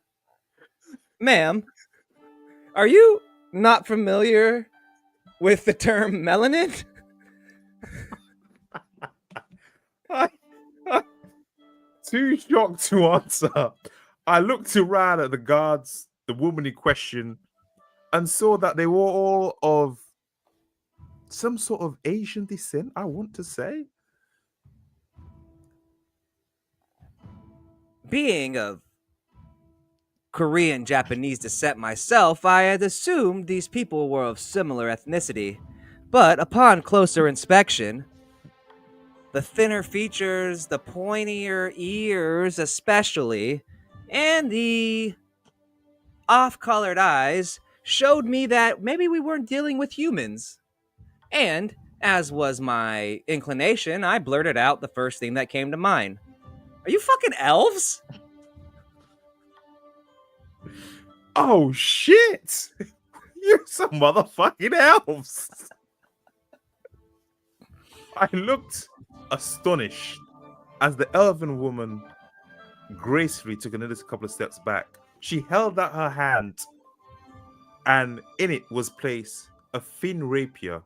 are you not familiar with the term melanin? Too shocked to answer. I looked around at the guards, the woman in question, and saw that they were all of some sort of Asian descent, I want to say. Being of Korean Japanese descent myself, I had assumed these people were of similar ethnicity. But upon closer inspection, the thinner features, the pointier ears especially, and the off-colored eyes showed me that maybe we weren't dealing with humans. And, as was my inclination, I blurted out the first thing that came to mind. Are you fucking elves? Oh shit! You're some motherfucking elves. I looked astonished as the elven woman gracefully took another couple of steps back. She held out her hand, and in it was placed a thin rapier.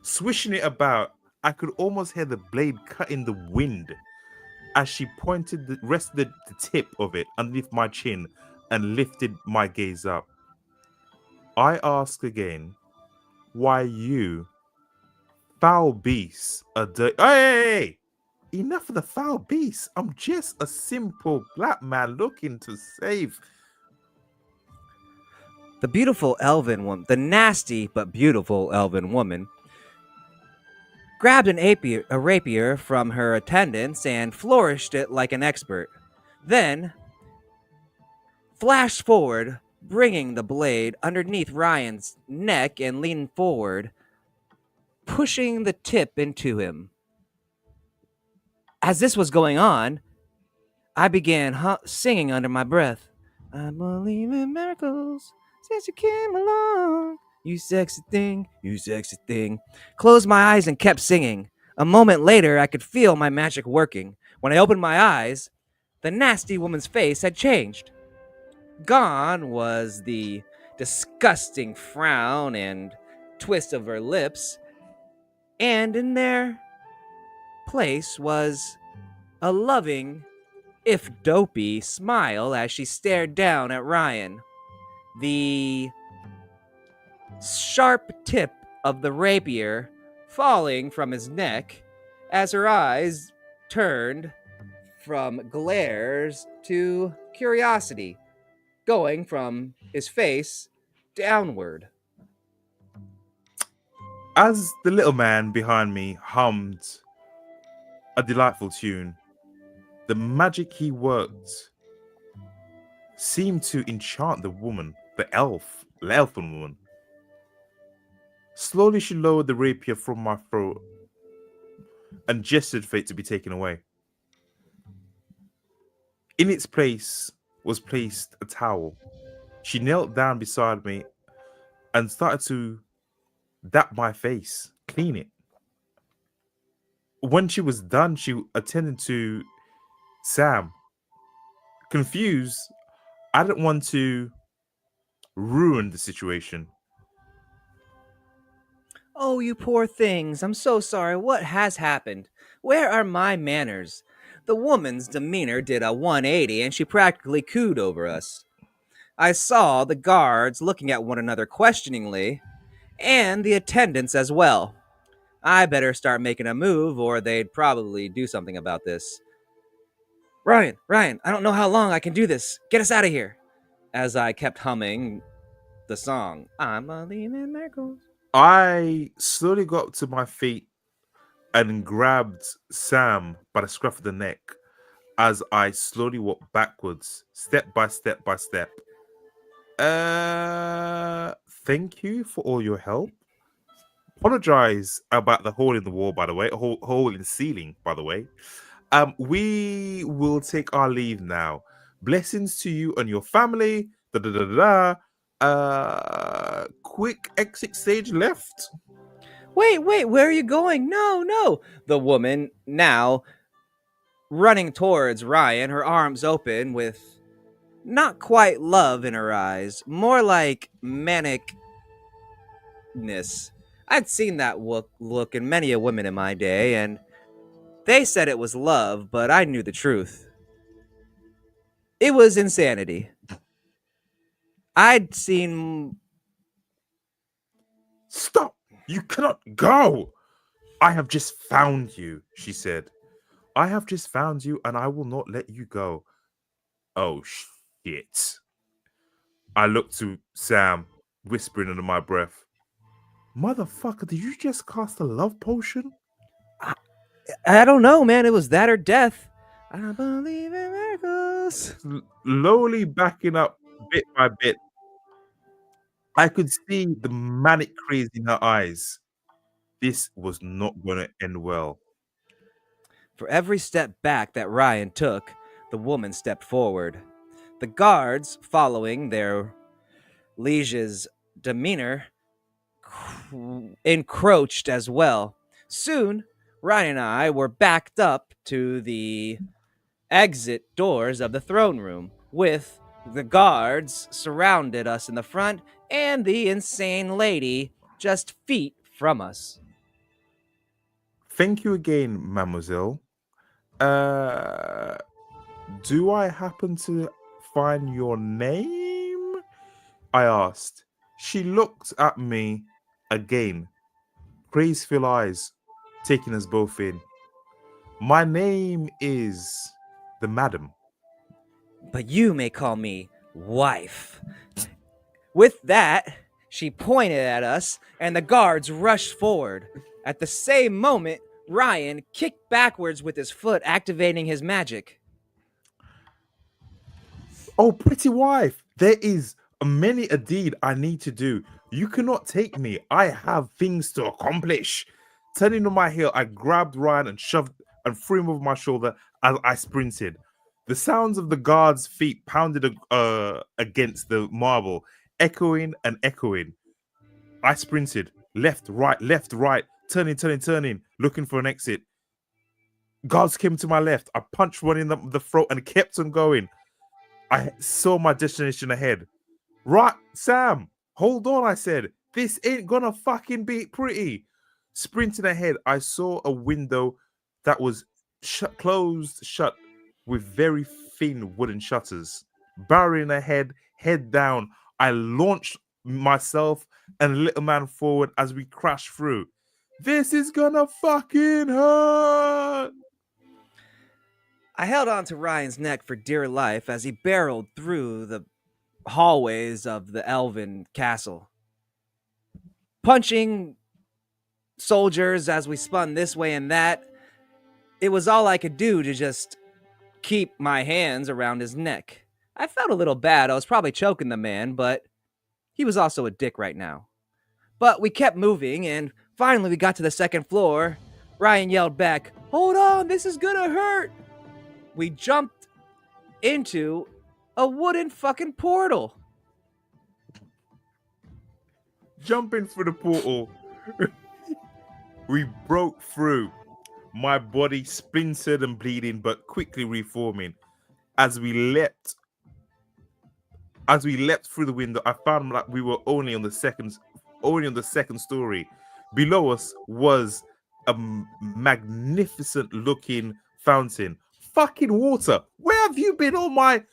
Swishing it about, I could almost hear the blade cut in the wind as she pointed rested the tip of it underneath my chin and lifted my gaze up. I ask again, why you, foul beasts, are dirty? Hey! Enough of the foul beasts. I'm just a simple black man looking to save. The beautiful elven woman, the nasty but beautiful elven woman, grabbed a rapier from her attendants and flourished it like an expert. Then, flashed forward, bringing the blade underneath Ryan's neck and leaned forward, pushing the tip into him. As this was going on, I began singing under my breath. I believe in miracles since you came along. You sexy thing, you sexy thing. Closed my eyes and kept singing. A moment later, I could feel my magic working. When I opened my eyes, the nasty woman's face had changed. Gone was the disgusting frown and twist of her lips, and in their place was a loving, if dopey, smile as she stared down at Ryan. The sharp tip of the rapier falling from his neck as her eyes turned from glares to curiosity, going from his face downward. As the little man behind me hummed a delightful tune, the magic he worked seemed to enchant the woman, the elfin woman. Slowly she lowered the rapier from my throat and gestured for it to be taken away. In its place was placed a towel. She knelt down beside me and started to dap my face, clean it. When she was done, she attended to Sam. Confused, I didn't want to ruin the situation. Oh, you poor things. I'm so sorry. What has happened? Where are my manners? The woman's demeanor did a 180 and she practically cooed over us. I saw the guards looking at one another questioningly, and the attendants as well. I better start making a move or they'd probably do something about this. Ryan, I don't know how long I can do this. Get us out of here. As I kept humming the song, I'm believing miracles. I slowly got up to my feet and grabbed Sam by the scruff of the neck as I slowly walked backwards, step by step by step. Thank you for all your help. Apologize about the hole in the wall, by the way, a hole in the ceiling, by the way. We will take our leave now. Blessings to you and your family. Da da da da. Quick exit stage left. Wait, where are you going? No. The woman, now running towards Ryan, her arms open with not quite love in her eyes, more like manicness. I'd seen that look in many a woman in my day, and they said it was love, but I knew the truth. It was insanity. I'd seen... Stop! You cannot go! I have just found you, she said. I have just found you and I will not let you go. Oh, shit. I looked to Sam, whispering under my breath. Motherfucker, did you just cast a love potion? I don't know, man. It was that or death. I believe in miracles. Slowly backing up bit by bit, I could see the manic craze in her eyes. This was not going to end well. For every step back that Ryan took, the woman stepped forward. The guards, following their liege's demeanor, encroached as well. Soon, Ryan and I were backed up to the exit doors of the throne room, with the guards surrounded us in the front and the insane lady just feet from us. Thank you again, mademoiselle. Do I happen to find your name? I asked. She looked at me again, praiseful eyes, taking us both in. My name is the madam. But you may call me wife. With that, she pointed at us, and the guards rushed forward. At the same moment, Ryan kicked backwards with his foot, activating his magic. Oh, pretty wife, there is many a deed I need to do. You cannot take me. I have things to accomplish. Turning on my heel, I grabbed Ryan and shoved and threw him over my shoulder as I sprinted. The sounds of the guards' feet pounded against the marble, echoing and echoing. I sprinted, left, right, turning, looking for an exit. Guards came to my left. I punched one in the throat and kept on going. I saw my destination ahead. Right, Sam, hold on, I said. This ain't gonna fucking be pretty. Sprinting ahead, I saw a window that was closed shut with very thin wooden shutters. Barreling ahead, head down, I launched myself and little man forward as we crashed through. This is gonna fucking hurt. I held on to Ryan's neck for dear life as he barreled through the hallways of the elven castle, punching soldiers as we spun this way and that. It was all I could do to just keep my hands around his neck. I felt a little bad. I was probably choking the man, but he was also a dick right now. But we kept moving, and finally we got to the second floor. Ryan yelled back, "Hold on, this is gonna hurt!" We jumped into a wooden fucking portal. Jumping through the portal, we broke through. My body splintered and bleeding, but quickly reforming. As we leapt through the window, I found like we were only on the second story. Below us was a magnificent looking fountain. Fucking water. Where have you been all my...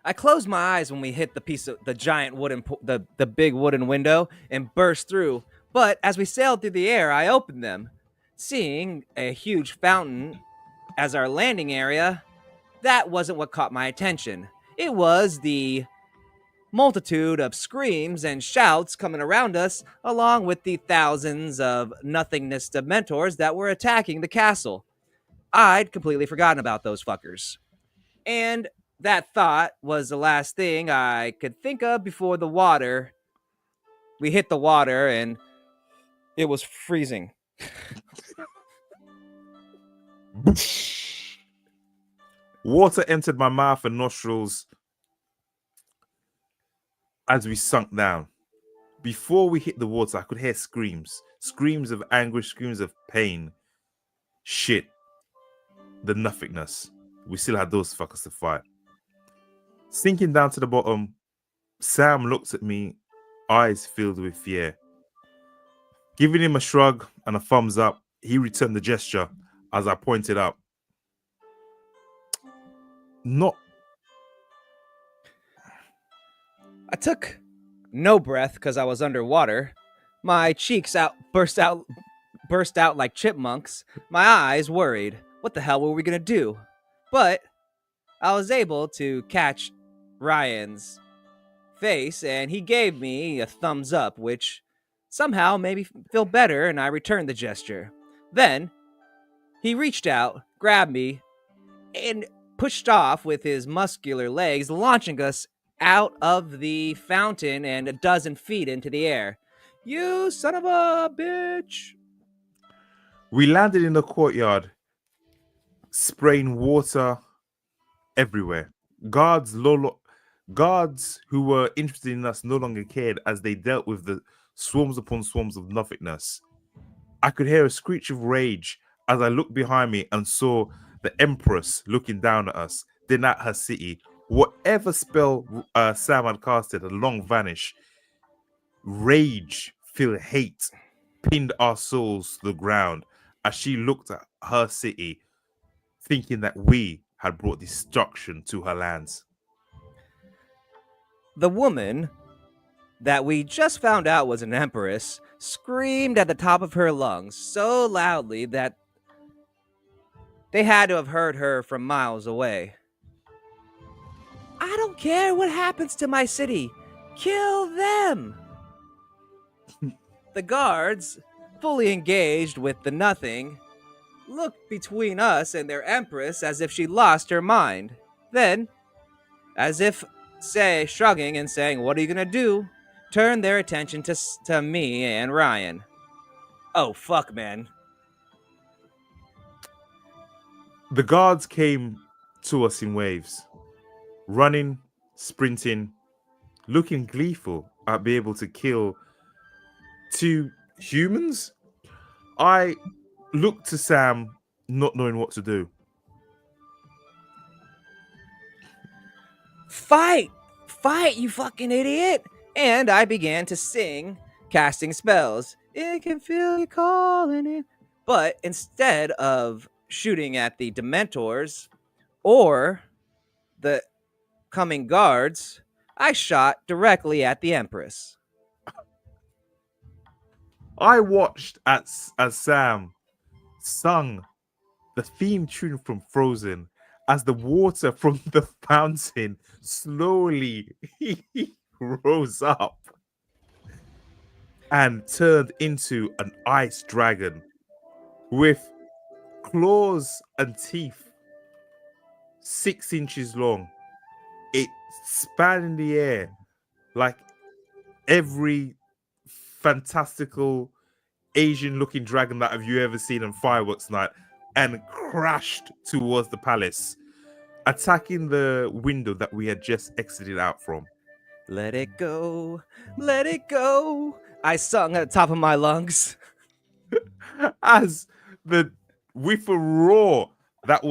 I closed my eyes when we hit the giant wooden, the big wooden window and burst through. But as we sailed through the air, I opened them, seeing a huge fountain as our landing area. That wasn't what caught my attention. It was the multitude of screams and shouts coming around us, along with the thousands of nothingness dementors that were attacking the castle. I'd completely forgotten about those fuckers. And that thought was the last thing I could think of before we hit the water, and it was freezing. Water entered my mouth and nostrils as we sunk down. Before we hit the water, I could hear screams of anguish, screams of pain. Shit. The nothingness. We still had those fuckers to fight. Sinking down to the bottom, Sam looks at me, eyes filled with fear. Giving him a shrug and a thumbs up, he returned the gesture as I pointed up. I took no breath because I was underwater. My cheeks burst out like chipmunks. My eyes worried. What the hell were we gonna do? But I was able to catch Ryan's face, and he gave me a thumbs up, which somehow made me feel better, and I returned the gesture. Then he reached out, grabbed me, and pushed off with his muscular legs, launching us out of the fountain and a dozen feet into the air. You son of a bitch! We landed in the courtyard. spraying water everywhere. Guards who were interested in us no longer cared as they dealt with the swarms upon swarms of nothingness. I could hear a screech of rage as I looked behind me and saw the Empress looking down at us, then at her city. Whatever spell Sam had casted had long vanished. Rage, filled hate, pinned our souls to the ground as she looked at her city, thinking that we had brought destruction to her lands. The woman that we just found out was an empress screamed at the top of her lungs so loudly that they had to have heard her from miles away. I don't care what happens to my city. Kill them! The guards, fully engaged with the nothing, looked between us and their empress as if she lost her mind. Then, as if shrugging and saying, "What are you gonna do?" turned their attention to me and Ryan. Oh, fuck, man. The guards came to us in waves, running, sprinting, looking gleeful at being able to kill 2 humans. I looked to Sam, not knowing what to do. Fight! Fight, you fucking idiot! And I began to sing, casting spells. It can feel you calling it. But instead of shooting at the Dementors or the coming guards, I shot directly at the Empress. I watched as Sam sung the theme tune from Frozen as the water from the fountain slowly rose up and turned into an ice dragon with claws and teeth 6 inches long. It span in the air like every fantastical Asian looking dragon that have you ever seen on fireworks night, and crashed towards the palace, attacking the window that we had just exited out from. Let it go, let it go, I sung at the top of my lungs. As with a roar that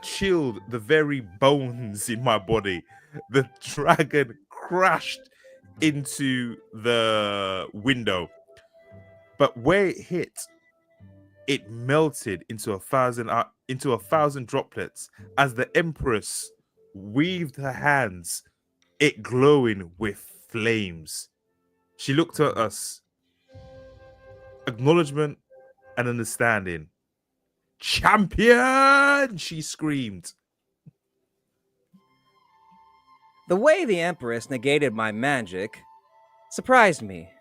chilled the very bones in my body, the dragon crashed into the window. But where it hit, it melted into a thousand droplets as the Empress weaved her hands, it glowing with flames. She looked at us, acknowledgement and understanding. "Champion!" she screamed. The way the Empress negated my magic surprised me,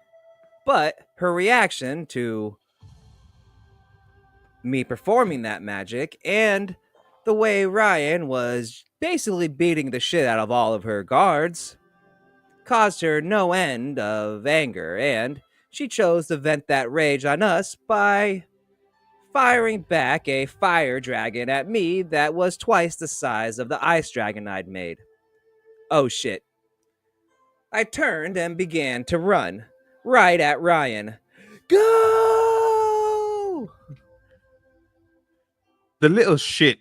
but her reaction to me performing that magic and the way Ryan was basically beating the shit out of all of her guards caused her no end of anger, and she chose to vent that rage on us by firing back a fire dragon at me that was twice the size of the ice dragon I'd made. Oh shit. I turned and began to run, right at Ryan. Go! The little shit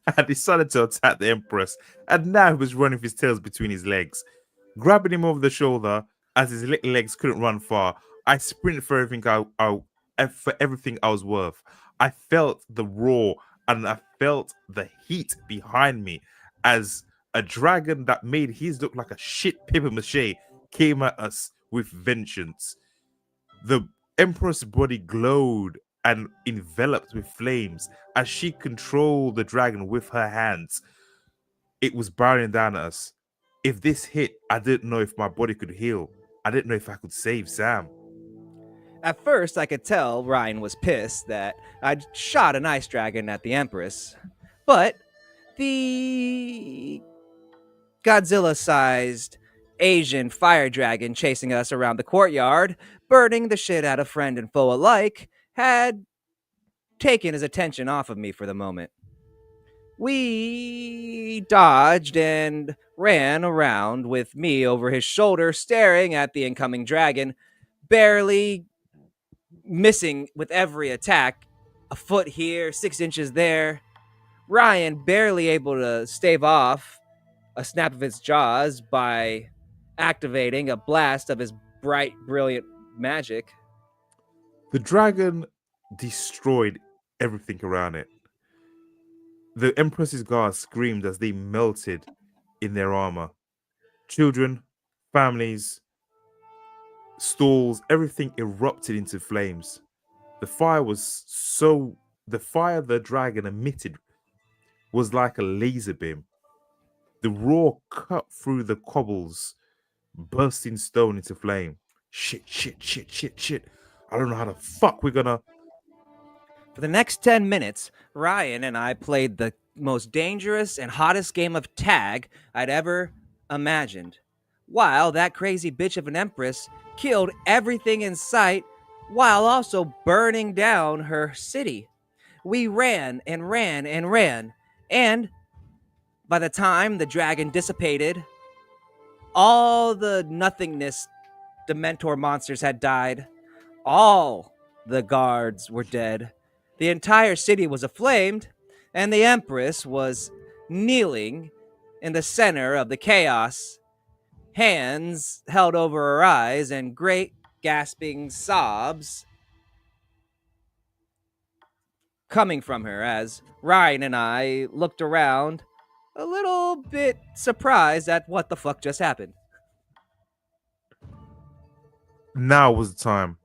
had decided to attack the Empress, and now he was running with his tails between his legs. Grabbing him over the shoulder, as his little legs couldn't run far, I sprinted for everything I was worth. I felt the roar and I felt the heat behind me as a dragon that made his look like a shit paper mache came at us with vengeance. The Empress' body glowed and enveloped with flames as she controlled the dragon with her hands. It was barreling down at us. If this hit, I didn't know if my body could heal. I didn't know if I could save Sam. At first, I could tell Ryan was pissed that I'd shot an ice dragon at the Empress, but the Godzilla-sized Asian fire dragon chasing us around the courtyard, burning the shit out of friend and foe alike, had taken his attention off of me for the moment. We dodged and ran around with me over his shoulder, staring at the incoming dragon, barely missing with every attack. A foot here, 6 inches there. Ryan barely able to stave off a snap of his jaws by activating a blast of his bright, brilliant magic. The dragon destroyed everything around it. The Empress's guards screamed as they melted in their armor. Children, families, stalls, everything erupted into flames. The fire the dragon emitted was like a laser beam. The roar cut through the cobbles, bursting stone into flame. Shit. I don't know how the fuck we're gonna. For the next 10 minutes, Ryan and I played the most dangerous and hottest game of tag I'd ever imagined, while that crazy bitch of an empress killed everything in sight while also burning down her city. We ran and ran and ran, and by the time the dragon dissipated, all the nothingness Dementor monsters had died. All the guards were dead. The entire city was aflamed, and the Empress was kneeling in the center of the chaos, hands held over her eyes and great gasping sobs coming from her as Ryan and I looked around, a little bit surprised at what the fuck just happened. Now was the time.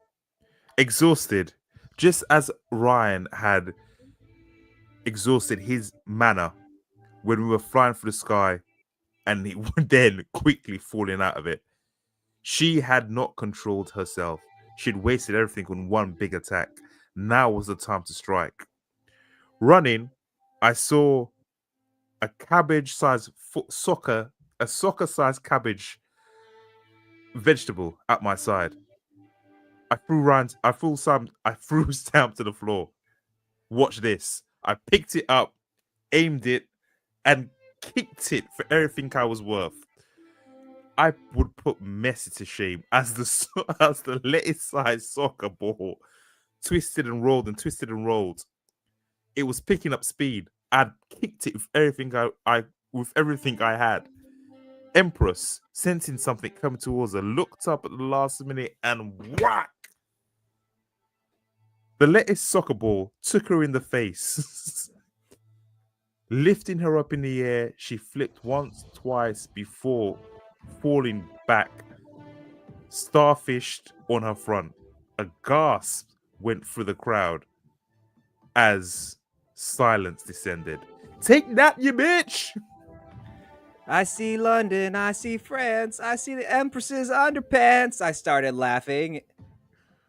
Exhausted, just as Ryan had exhausted his mana when we were flying through the sky and he would then quickly falling out of it. She had not controlled herself. She'd wasted everything on one big attack. Now was the time to strike. Running, I saw a cabbage-sized soccer-sized cabbage vegetable at my side. I threw Sam to the floor. Watch this. I picked it up, aimed it, and kicked it for everything I was worth. I would put Messi to shame as the lettuce-sized soccer ball twisted and rolled and twisted and rolled. It was picking up speed. I kicked it with everything I had. Empress, sensing something coming towards her, looked up at the last minute and whack! The lettuce soccer ball took her in the face. Lifting her up in the air, she flipped once, twice before falling back, starfished on her front. A gasp went through the crowd as silence descended. Take that, you bitch! I see London, I see France, I see the Empress's underpants. I started laughing,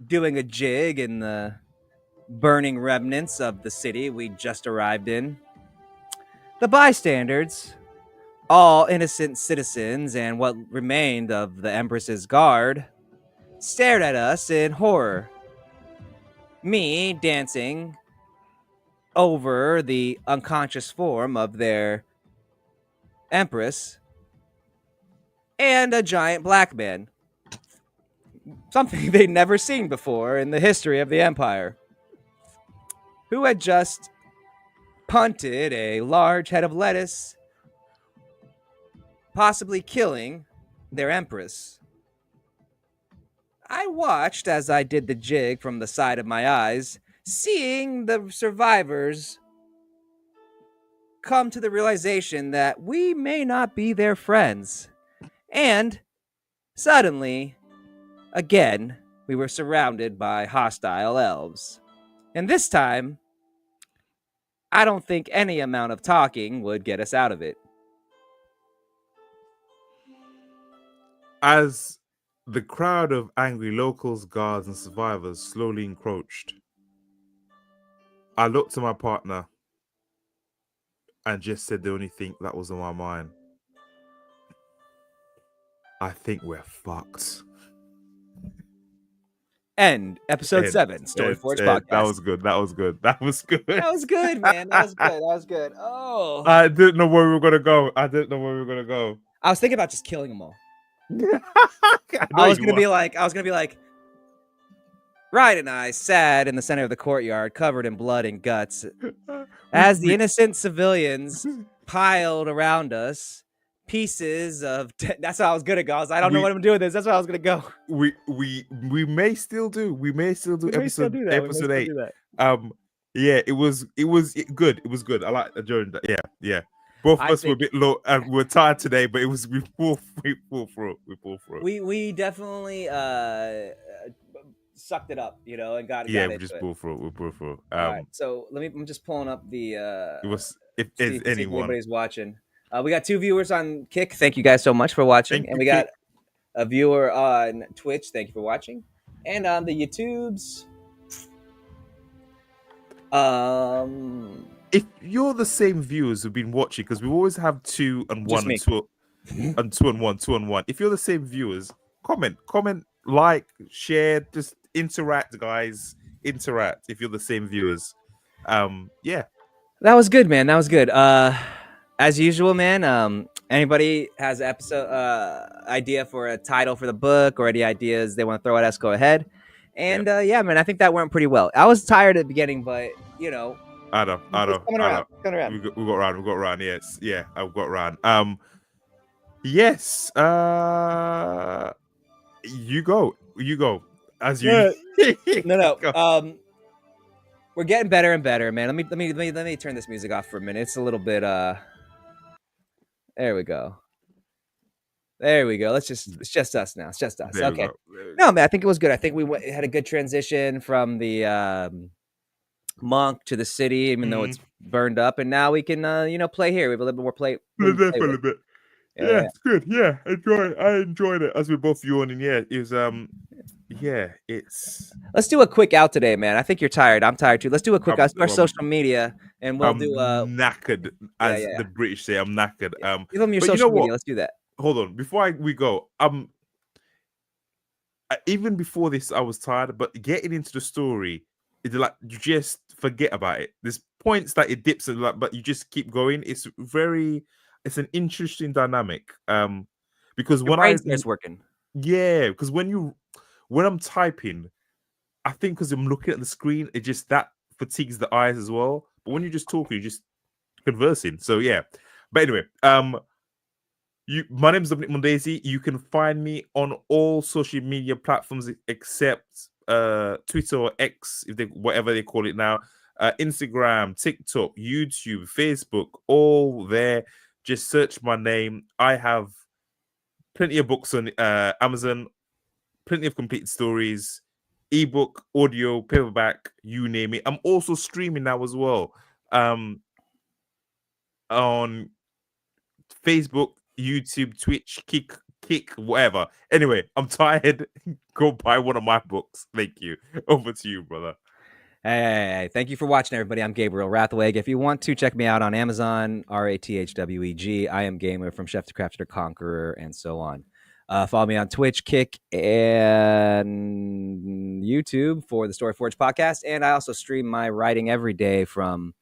doing a jig in the burning remnants of the city we just arrived in. The bystanders, all innocent citizens and what remained of the Empress's guard, stared at us in horror. Me dancing over the unconscious form of their Empress and a giant black man. Something they'd never seen before in the history of the Empire, who had just punted a large head of lettuce, possibly killing their Empress. I watched as I did the jig from the side of my eyes, seeing the survivors come to the realization that we may not be their friends. And suddenly, again, we were surrounded by hostile elves. And this time, I don't think any amount of talking would get us out of it. As the crowd of angry locals, guards, and survivors slowly encroached, I looked to my partner and just said the only thing that was on my mind. I think we're fucked. End. Episode 7. StoryForge podcast. That was good. That was good. That was good. That was good, man. That was good. That was good. Oh. I didn't know where we were gonna go. I was thinking about just killing them all. I was gonna be like, Ryan and I sat in the center of the courtyard, covered in blood and guts, as the innocent civilians piled around us. Pieces of that's how I was gonna go. I don't know what I'm doing with this. That's how I was gonna go. We may still do. Episode 8. Yeah, it was good. It was good. I like enjoying that. Yeah. Both of us were a bit low and we're tired today, but it was we pulled through. We definitely sucked it up, and got we into just it. pulled through. All right, so I'm just pulling up the it was if anybody's watching. We got 2 viewers on Kick. Thank you guys so much for watching. And we got a viewer on Twitch. Thank you for watching. And on the YouTubes. If you're the same viewers who've been watching, because we always have 2 and 1 and 2 and 2 and 1, 2 and 1. If you're the same viewers, comment, like, share, just interact, guys. Interact if you're the same viewers. Yeah. That was good, man. That was good. As usual, man, anybody has an episode idea for a title for the book or any ideas they want to throw at us, go ahead. And yeah, man, I think that went pretty well. I was tired at the beginning, but I know. Coming around. We got around. Yes, yeah, I've got around. Yes. You go. As you. No. We're getting better and better, man. Let me turn this music off for a minute. It's a little bit. There we go. It's just us now. It's just us. Okay. No, man, I think it was good. I think we had a good transition from the monk to the city, even though it's burned up, and now we can play here. We have a little bit more play. A bit. Yeah, it's good. Yeah, I enjoyed it as we both yawning. Yeah, it was it's. Let's do a quick out today, man. I think you're tired. I'm tired too. Let's do a quick out. Our social media, and we'll do knackered, as the British say. I'm knackered. Give them your social media. Let's do that. Hold on, before we go. Even before this, I was tired, but getting into the story, it's like you just forget about it. There's points that it dips and but you just keep going. It's an interesting dynamic. Because when it's working. Yeah, because when I'm typing, I think because I'm looking at the screen, it just that fatigues the eyes as well. But when you're just talking, you're just conversing. So yeah. But anyway, my name is Dominique Mondesir. You can find me on all social media platforms except Twitter or X, whatever they call it now. Instagram, TikTok, YouTube, Facebook, all there. Just search my name. I have plenty of books on Amazon, plenty of complete stories, ebook, audio, paperback, you name it. I'm also streaming now as well on Facebook, YouTube, Twitch, Kick, whatever. Anyway, I'm tired. Go buy one of my books. Thank you. Over to you, brother. Hey, thank you for watching, everybody. I'm Gabriel Rathweg. If you want to check me out on Amazon, Rathweg, I am Gamer from Chef to Crafter to Conqueror, and so on. Follow me on Twitch, Kick, and YouTube for the StoryForge podcast. And I also stream my writing every day from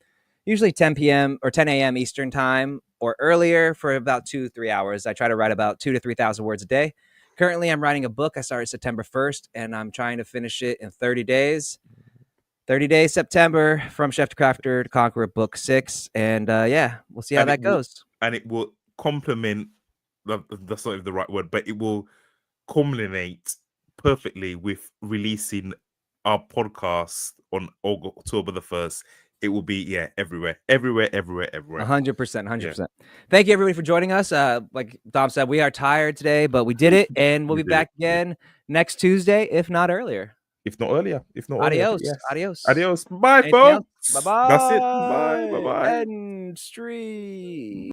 usually 10 p.m. or 10 a.m. Eastern time or earlier for about 2-3 hours. I try to write about 2,000 to 3,000 words a day. Currently, I'm writing a book. I started September 1st, and I'm trying to finish it in 30 days. 30 days September from Chef to Crafter to Conqueror book 6. And we'll see how that goes. And it will complement, that's not even the right word, but it will culminate perfectly with releasing our podcast on October the 1st. It will be, everywhere. 100%. Yeah. Thank you, everybody, for joining us. Like Dom said, we are tired today, but we did it. And we'll be back again next Tuesday, if not earlier. If not earlier. Adios. Adios. Bye, folks. Bye-bye. That's it. Bye. End stream.